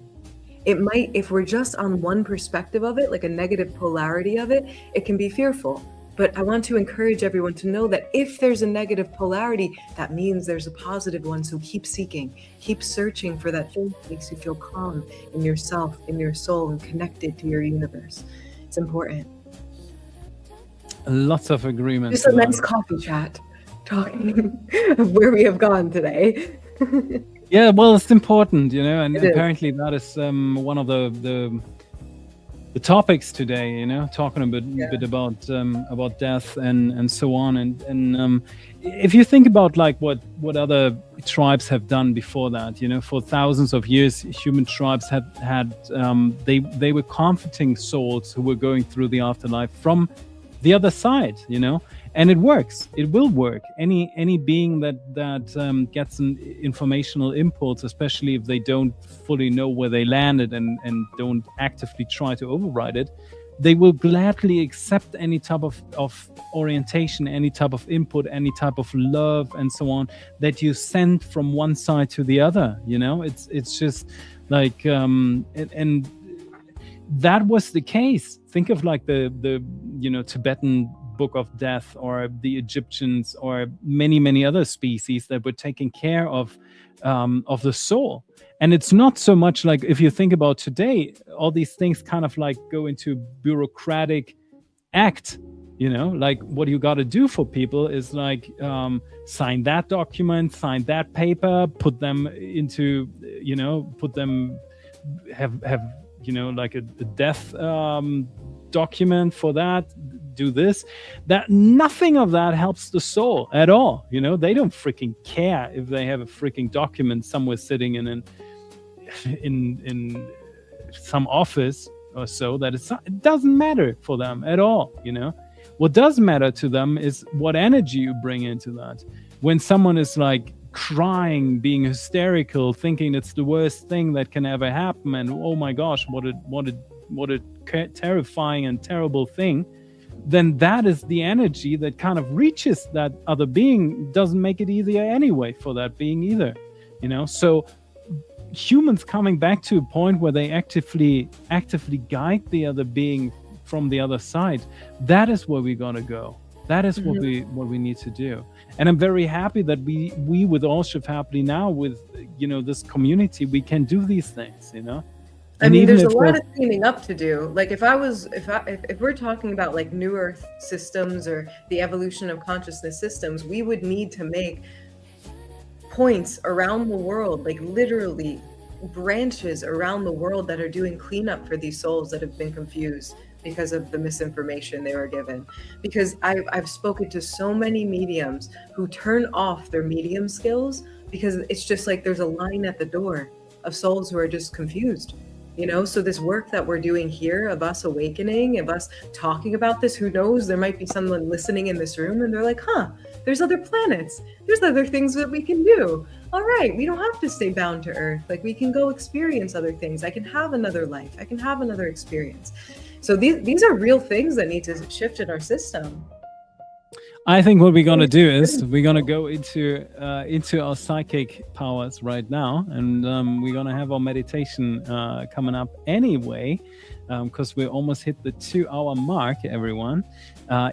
It might, if we're just on one perspective of it, like a negative polarity of it, it can be fearful. But I want to encourage everyone to know that if there's a negative polarity, that means there's a positive one. So keep seeking, keep searching for that thing that makes you feel calm in yourself, in your soul, and connected to your universe. It's important. Lots of agreement. Just a nice coffee chat, talking of where we have gone today. Yeah, well, it's important, you know, and apparently that is one of the topics today, you know, talking a bit about death and so on, and if you think about like what other tribes have done before that, you know, for thousands of years, human tribes had they were comforting souls who were going through the afterlife from the other side, you know, and it works. It will work. Any being that gets an informational impulse, especially if they don't fully know where they landed and don't actively try to override it, they will gladly accept any type of orientation, any type of input, any type of love and so on that you send from one side to the other. You know, it's just like and that was the case. Think of like the you know, Tibetan Book of Death, or the Egyptians, or many other species that were taking care of the soul. And it's not so much like, if you think about today, all these things kind of like go into bureaucratic act, you know, like what you got to do for people is like sign that document, sign that paper, put them into, you know, put them have you know, like a death document for that, do this, that. Nothing of that helps the soul at all. You know, they don't freaking care if they have a freaking document somewhere sitting in some office or so. That it doesn't matter for them at all. You know, what does matter to them is what energy you bring into that. When someone is like crying, being hysterical, thinking it's the worst thing that can ever happen, and oh my gosh, what a terrifying and terrible thing, then that is the energy that kind of reaches that other being. Doesn't make it easier anyway for that being either, you know. So humans coming back to a point where they actively guide the other being from the other side. That is where we're gonna go. That is what we need to do. And I'm very happy that we with All Shift Happily now, with this community, we can do these things. I mean, there's a lot of cleaning up to do. Like if we're talking about like New Earth systems or the evolution of consciousness systems, we would need to make points around the world, like literally branches around the world that are doing cleanup for these souls that have been confused because of the misinformation they were given. Because I've spoken to so many mediums who turn off their medium skills because it's just like there's a line at the door of souls who are just confused. So this work that we're doing here of us awakening, of us talking about this, who knows, there might be someone listening in this room and they're like, there's other planets, there's other things that we can do. All right, we don't have to stay bound to Earth. Like we can go experience other things. I can have another life. I can have another experience. So these are real things that need to shift in our system. I think what we're gonna do is we're gonna go into our psychic powers right now, and we're gonna have our meditation coming up anyway, because we almost hit the 2-hour mark, everyone.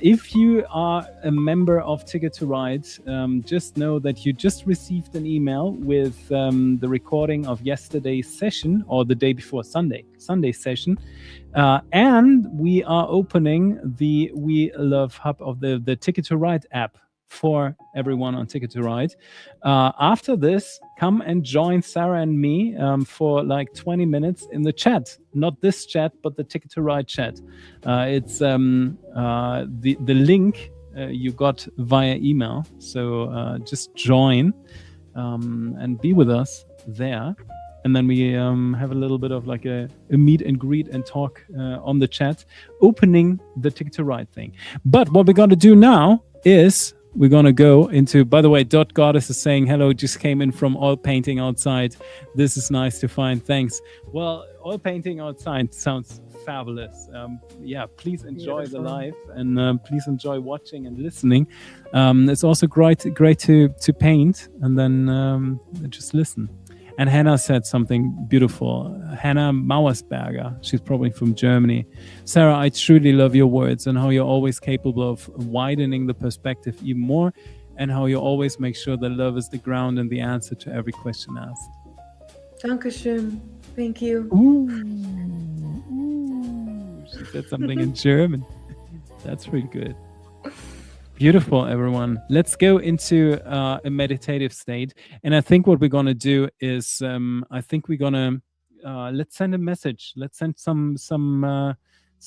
If you are a member of Ticket to Ride, just know that you just received an email with the recording of yesterday's session, or the day before Sunday session. And we are opening the We Love Hub of the Ticket to Ride app for everyone on Ticket to Ride. After this, come and join Sarah and me for like 20 minutes in the chat. Not this chat, but the Ticket to Ride chat. It's the link you got via email. So just join and be with us there. And then we have a little bit of like a meet and greet and talk on the chat, opening the Ticket to Ride thing. But what we're going to do now is we're going to go into, by the way, Dot Goddess is saying, hello, just came in from oil painting outside. This is nice to find. Thanks. Well, oil painting outside sounds fabulous. Please enjoy the live, and please enjoy watching and listening. It's also great to paint and then just listen. And Hannah said something beautiful. Hannah Mauersberger, she's probably from Germany. Sarah, I truly love your words and how you're always capable of widening the perspective even more, and how you always make sure that love is the ground and the answer to every question asked. Dankeschön. Thank you. Ooh. She said something in German. That's pretty good. Beautiful, everyone. Let's go into a meditative state. And I think what we're going to do is, let's send a message. Let's send some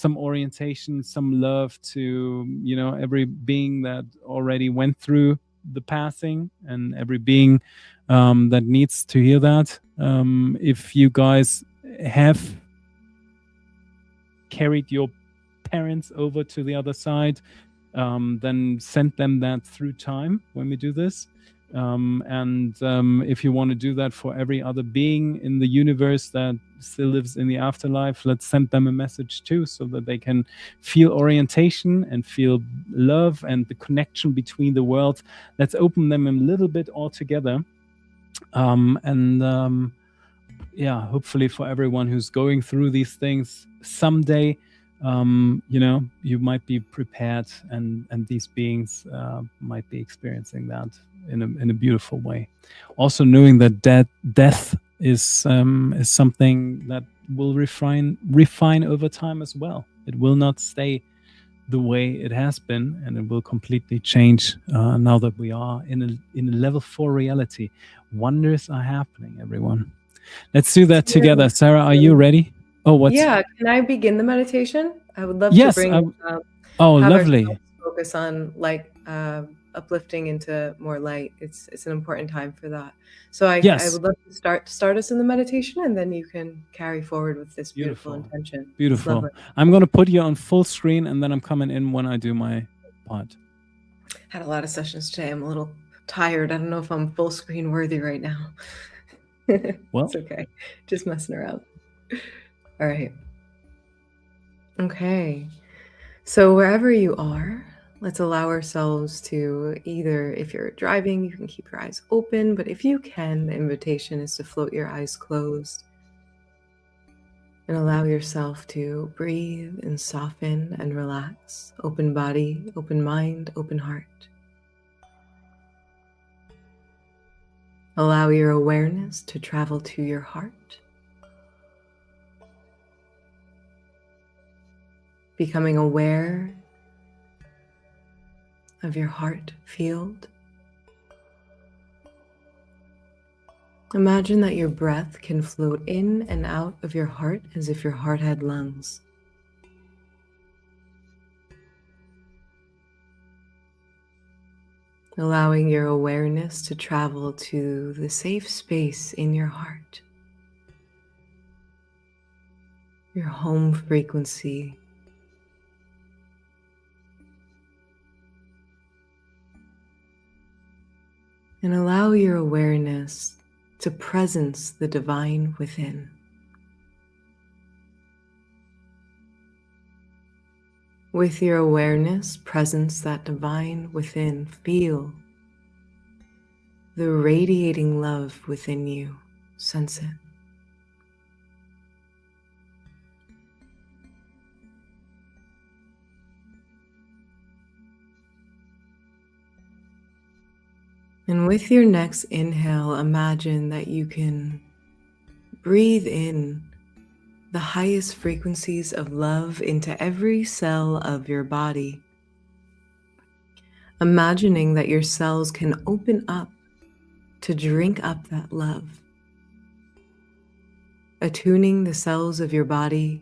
orientation, some love to, every being that already went through the passing, and every being that needs to hear that. If you guys have carried your parents over to the other side, then send them that through time when we do this. If you want to do that for every other being in the universe that still lives in the afterlife, let's send them a message too, so that they can feel orientation and feel love and the connection between the worlds. Let's open them a little bit all together. Hopefully for everyone who's going through these things someday, you might be prepared, and these beings might be experiencing that in a beautiful way. Also knowing that death is something that will refine over time as well. It will not stay the way it has been, and it will completely change now that we are in a level 4 reality. Wonders are happening, everyone. Let's do that together. Sarah, are you ready? Yeah, can I begin the meditation? I would love to bring lovely. Focus on uplifting into more light. It's an important time for that. So I would love to start us in the meditation, and then you can carry forward with this beautiful intention. Beautiful. I'm going to put you on full screen, and then I'm coming in when I do my part. Had a lot of sessions today. I'm a little tired. I don't know if I'm full screen worthy right now. Well, it's okay. Just messing around. All right. Okay. So wherever you are, let's allow ourselves to either, if you're driving, you can keep your eyes open, but if you can, the invitation is to float your eyes closed. And allow yourself to breathe and soften and relax. Open body, open mind, open heart. Allow your awareness to travel to your heart, becoming aware of your heart field. Imagine that your breath can float in and out of your heart as if your heart had lungs. Allowing your awareness to travel to the safe space in your heart, your home frequency. And allow your awareness to presence the divine within. With your awareness, presence that divine within. Feel the radiating love within you. Sense it. And with your next inhale, imagine that you can breathe in the highest frequencies of love into every cell of your body. Imagining that your cells can open up to drink up that love. Attuning the cells of your body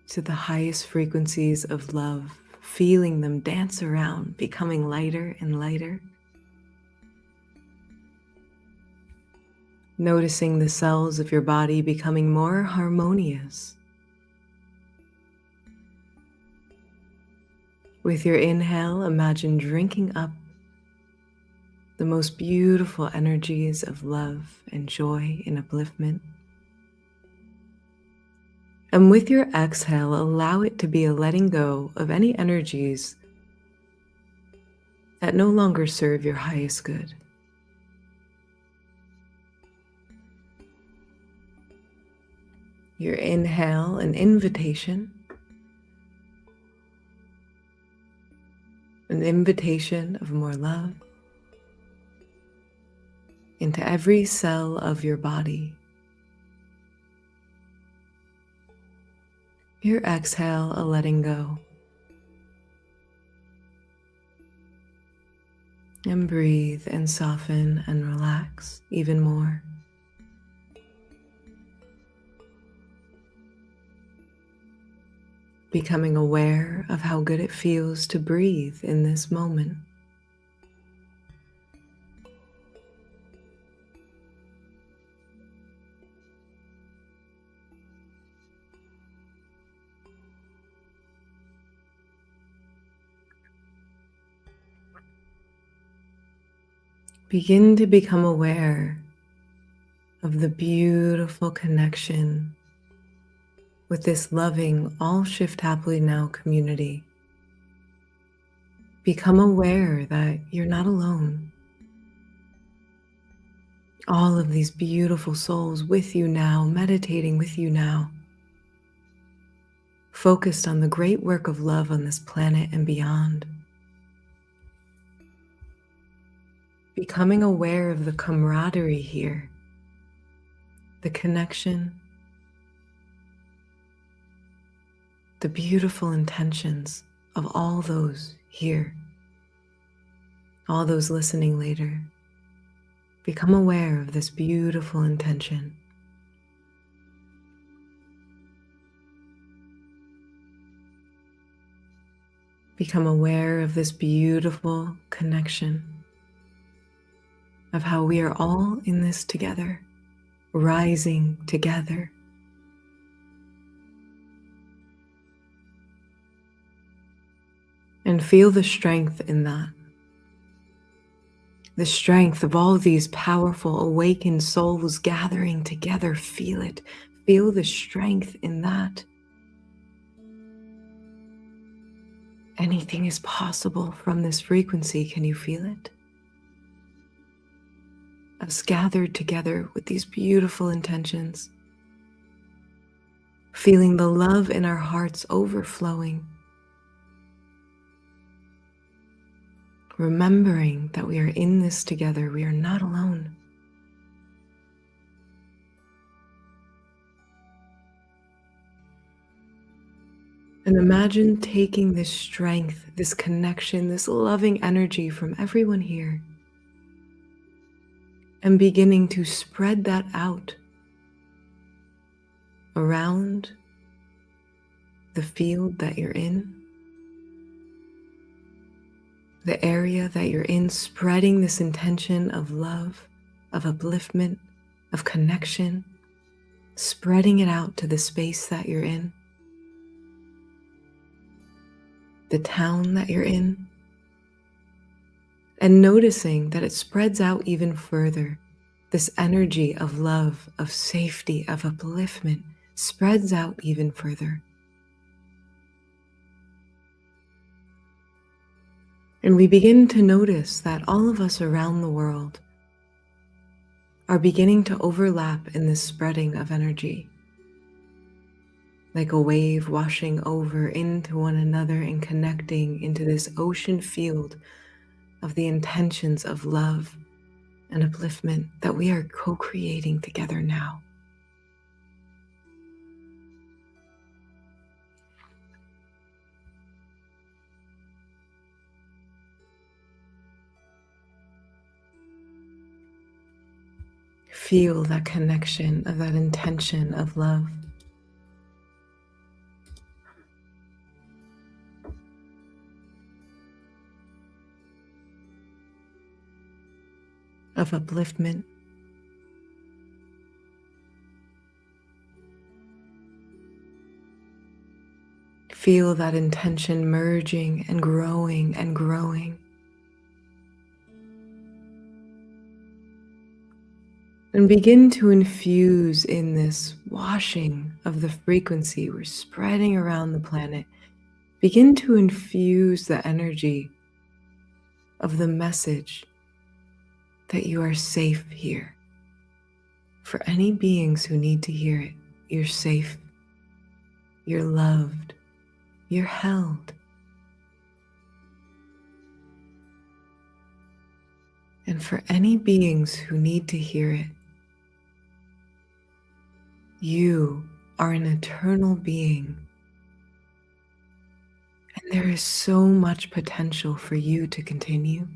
to the highest frequencies of love, feeling them dance around, becoming lighter and lighter. Noticing the cells of your body becoming more harmonious. With your inhale, imagine drinking up the most beautiful energies of love and joy and upliftment. And with your exhale, allow it to be a letting go of any energies that no longer serve your highest good. Your inhale, an invitation of more love into every cell of your body. Your exhale, a letting go. And breathe and soften and relax even more. Becoming aware of how good it feels to breathe in this moment. Begin to become aware of the beautiful connection with this loving All Shift Happily Now community. Become aware that you're not alone. All of these beautiful souls with you now, meditating with you now, focused on the great work of love on this planet and beyond. Becoming aware of the camaraderie here, the connection, the beautiful intentions of all those here, all those listening later. Become aware of this beautiful intention. Become aware of this beautiful connection of how we are all in this together, rising together. And feel the strength in that. The strength of all these powerful awakened souls gathering together. Feel it. Feel the strength in that. Anything is possible from this frequency. Can you feel it? us gathered together with these beautiful intentions, feeling the love in our hearts overflowing, remembering that we are in this together, we are not alone. And imagine taking this strength, this connection, this loving energy from everyone here and beginning to spread that out around the field that you're in, the area that you're in, spreading this intention of love, of upliftment, of connection, spreading it out to the space that you're in, the town that you're in, and noticing that it spreads out even further. This energy of love, of safety, of upliftment spreads out even further. And we begin to notice that all of us around the world are beginning to overlap in this spreading of energy, like a wave washing over into one another and connecting into this ocean field of the intentions of love and upliftment that we are co-creating together now. Feel that connection of that intention of love. Of upliftment. Feel that intention merging and growing and growing. And begin to infuse in this washing of the frequency we're spreading around the planet. Begin to infuse the energy of the message that you are safe here. For any beings who need to hear it, you're safe, you're loved, you're held. And for any beings who need to hear it, you are an eternal being, and there is so much potential for you to continue.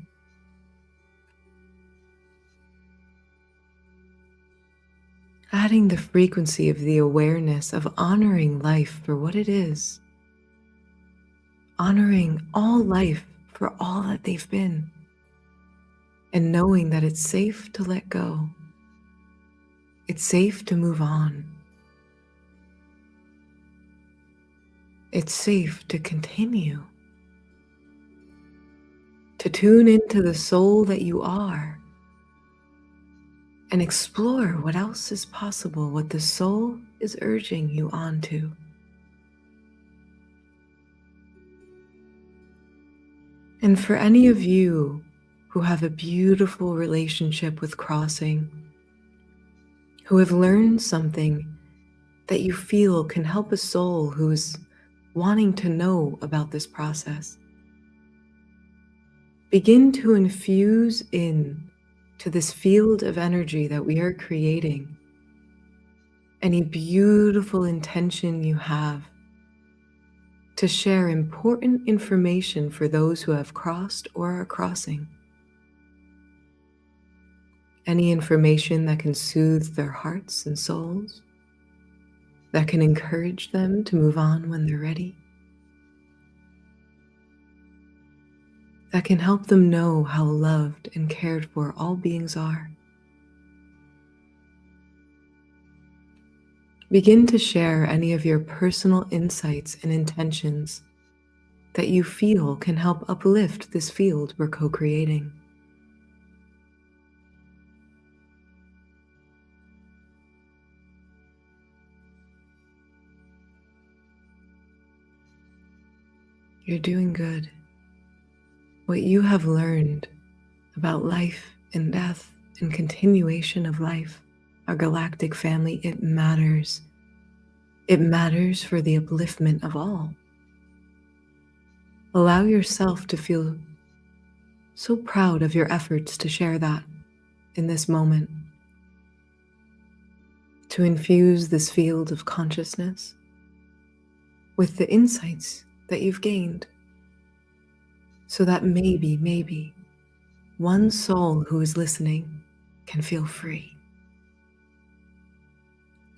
Adding the frequency of the awareness of honoring life for what it is, honoring all life for all that they've been, and knowing that it's safe to let go. It's safe to move on. It's safe to continue, to tune into the soul that you are and explore what else is possible, what the soul is urging you on to. And for any of you who have a beautiful relationship with crossing, who have learned something that you feel can help a soul who is wanting to know about this process, begin to infuse in to this field of energy that we are creating any beautiful intention you have to share important information for those who have crossed or are crossing. Any information that can soothe their hearts and souls, that can encourage them to move on when they're ready, that can help them know how loved and cared for all beings are. Begin to share any of your personal insights and intentions that you feel can help uplift this field we're co-creating. You're doing good. What you have learned about life and death and continuation of life, our galactic family, it matters. It matters for the upliftment of all. Allow yourself to feel so proud of your efforts to share that in this moment, to infuse this field of consciousness with the insights that you've gained, so that maybe one soul who is listening can feel free.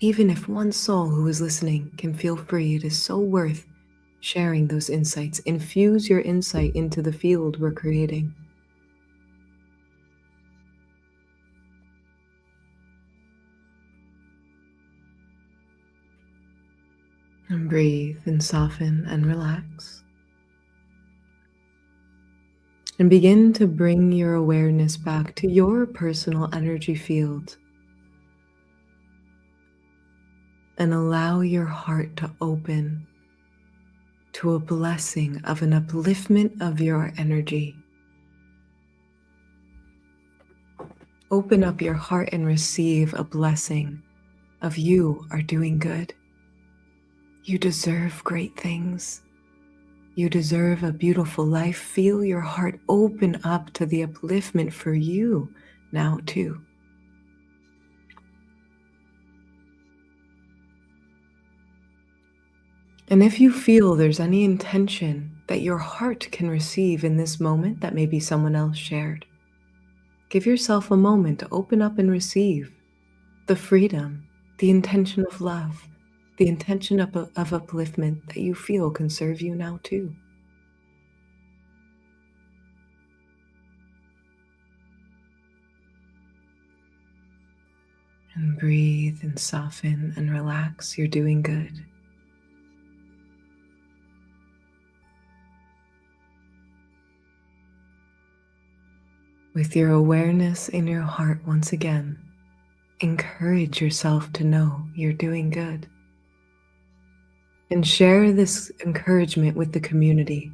Even if one soul who is listening can feel free, it is so worth sharing those insights. Infuse your insight into the field we're creating. And breathe and soften and relax. And begin to bring your awareness back to your personal energy field. And allow your heart to open to a blessing of an upliftment of your energy. Open up your heart and receive a blessing of you are doing good. You deserve great things. You deserve a beautiful life. Feel your heart open up to the upliftment for you now too. And if you feel there's any intention that your heart can receive in this moment that maybe someone else shared, give yourself a moment to open up and receive the freedom, the intention of love, the intention of upliftment that you feel can serve you now too. And breathe and soften and relax. You're doing good. With your awareness in your heart once again, encourage yourself to know you're doing good. And share this encouragement with the community,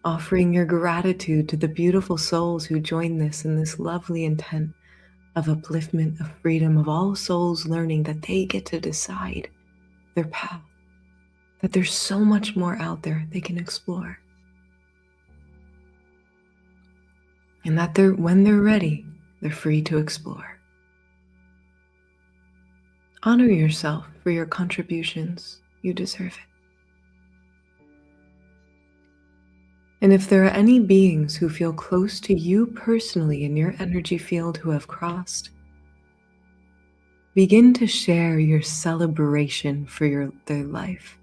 offering your gratitude to the beautiful souls who join this in this lovely intent of upliftment, of freedom, of all souls learning that they get to decide their path, that there's so much more out there they can explore. And that when they're ready, they're free to explore. Honor yourself for your contributions. You deserve it. And if there are any beings who feel close to you personally in your energy field who have crossed, begin to share your celebration for their life,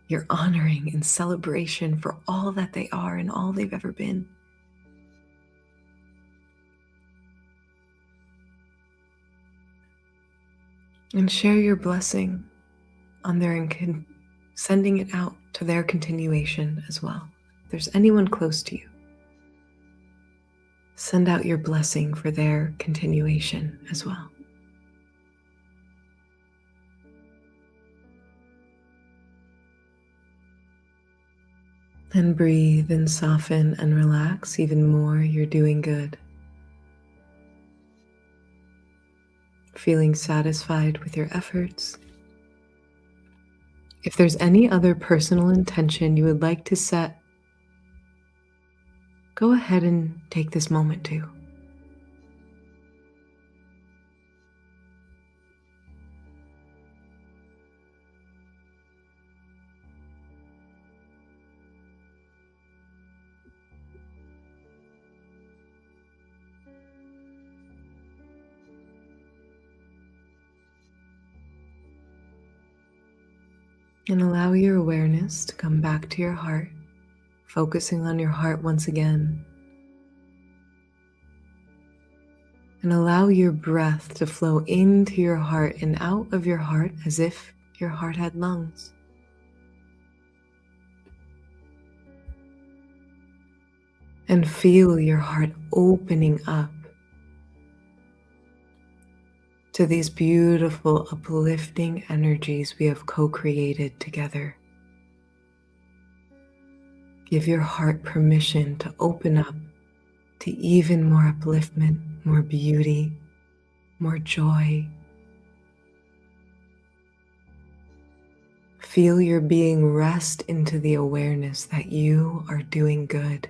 your honoring and celebration for all that they are and all they've ever been. And share your blessing on sending it out to their continuation as well. If there's anyone close to you, send out your blessing for their continuation as well. And breathe and soften and relax even more. You're doing good. Feeling satisfied with your efforts. If there's any other personal intention you would like to set, go ahead and take this moment too. And allow your awareness to come back to your heart, focusing on your heart once again. And allow your breath to flow into your heart and out of your heart as if your heart had lungs. And feel your heart opening up to these beautiful, uplifting energies we have co-created together. Give your heart permission to open up to even more upliftment, more beauty, more joy. Feel your being rest into the awareness that you are doing good.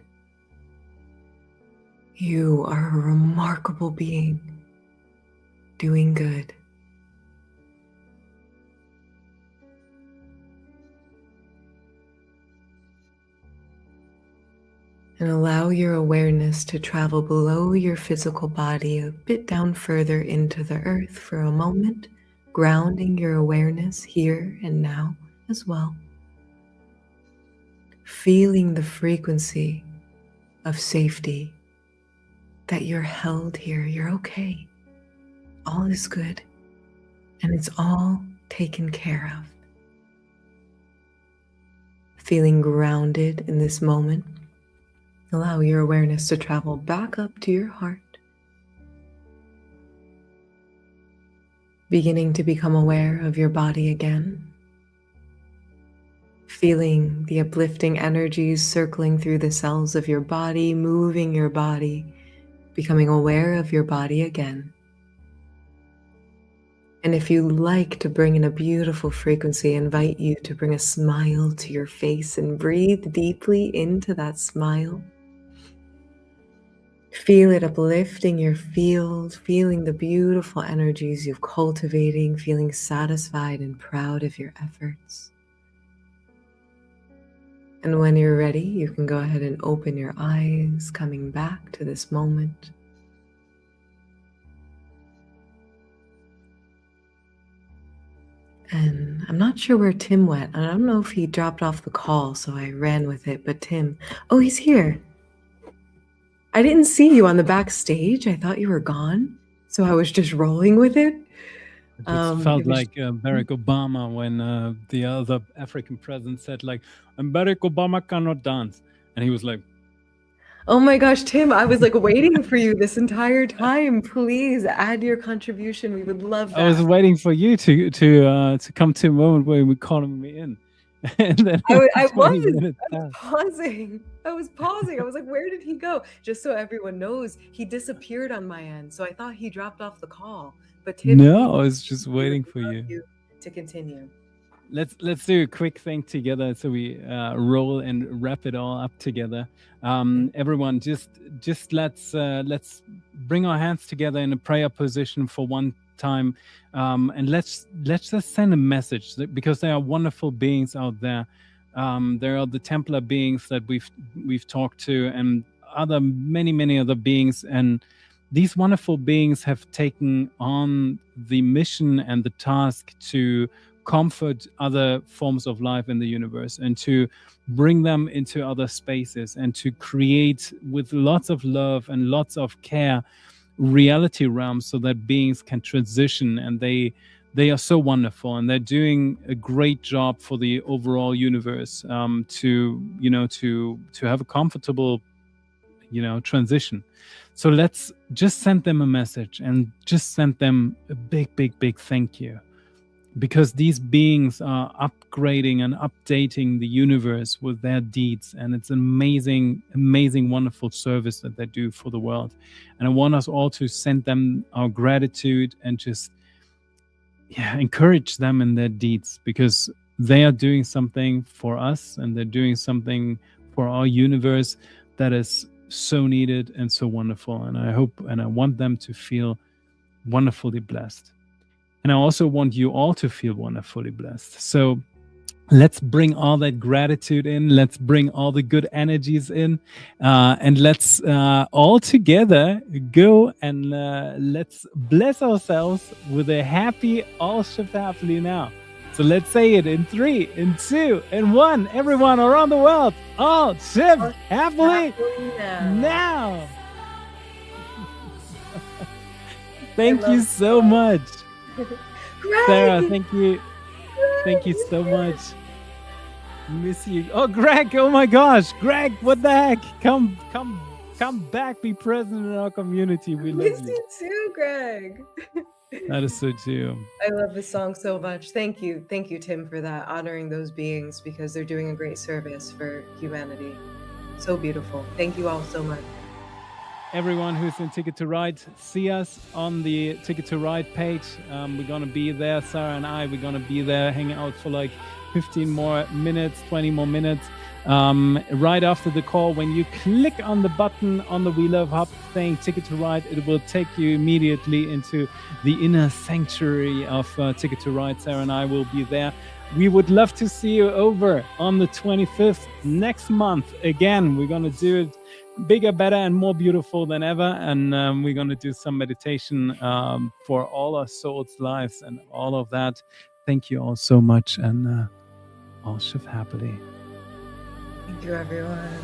You are a remarkable being doing good. And allow your awareness to travel below your physical body a bit down further into the earth for a moment, grounding your awareness here and now as well. Feeling the frequency of safety, that you're held here, you're okay. All is good, and it's all taken care of. Feeling grounded in this moment, allow your awareness to travel back up to your heart, beginning to become aware of your body again, feeling the uplifting energies circling through the cells of your body, moving your body, becoming aware of your body again. And if you like to bring in a beautiful frequency, I invite you to bring a smile to your face and breathe deeply into that smile. Feel it uplifting your field, feeling the beautiful energies you're cultivating, feeling satisfied and proud of your efforts. And when you're ready, you can go ahead and open your eyes, coming back to this moment. And I'm not sure where Tim went. I don't know if he dropped off the call, so I ran with it. But Tim, oh, he's here. I didn't see you on the backstage. I thought you were gone. So I was just rolling with it. It just felt like Barack Obama when the other African president said, like, and Barack Obama cannot dance. And he was like, oh my gosh, Tim, I was like waiting for you this entire time. Please add your contribution. We would love that. I was waiting for you to come to a moment where you were calling me in. And then I was pausing. I was like, where did he go? Just so everyone knows, he disappeared on my end. So I thought he dropped off the call. But Tim, no, I was just waiting for you to continue. Let's do a quick thing together, so we roll and wrap it all up together. Everyone, just let's bring our hands together in a prayer position for one time, and let's just send a message, because there are wonderful beings out there. There are the Templar beings that we've talked to, and many other beings, and these wonderful beings have taken on the mission and the task to comfort other forms of life in the universe, and to bring them into other spaces, and to create, with lots of love and lots of care, reality realms so that beings can transition. And they are so wonderful, and they're doing a great job for the overall universe, to have a comfortable transition. So let's just send them a message, and just send them a big thank you, because these beings are upgrading and updating the universe with their deeds, and it's an amazing, wonderful service that they do for the world. And I want us all to send them our gratitude, and just encourage them in their deeds, because they are doing something for us, and they're doing something for our universe that is so needed and so wonderful. And I hope and I want them to feel wonderfully blessed. And I also want you all to feel wonderfully blessed. So let's bring all that gratitude in. Let's bring all the good energies in. And let's all together go and let's bless ourselves with a happy all shift happily now. So let's say it in 3, in 2, and 1. Everyone around the world, all shift happily now. Thank you so much. Sarah, thank you. Thank you so much. Miss you. Oh, Greg, oh my gosh. Greg, what the heck? Come back, be present in our community. We love you. Miss you too, Greg. That is so too. I love this song so much. Thank you, Tim, for that, honoring those beings, because they're doing a great service for humanity. So beautiful. Thank you all so much. everyone who's in Ticket to Ride, see us on the Ticket to Ride page. We're going to be there, Sarah and I. We're going to be there, hanging out for like 15 more minutes, 20 more minutes. Right after the call, when you click on the button on the We Love Hub saying Ticket to Ride, it will take you immediately into the inner sanctuary of Ticket to Ride. Sarah and I will be there. We would love to see you over on the 25th next month. Again, we're going to do it bigger, better, and more beautiful than ever. And we're going to do some meditation for all our souls' lives and all of that. Thank you all so much, and all shift happily. Thank you, everyone.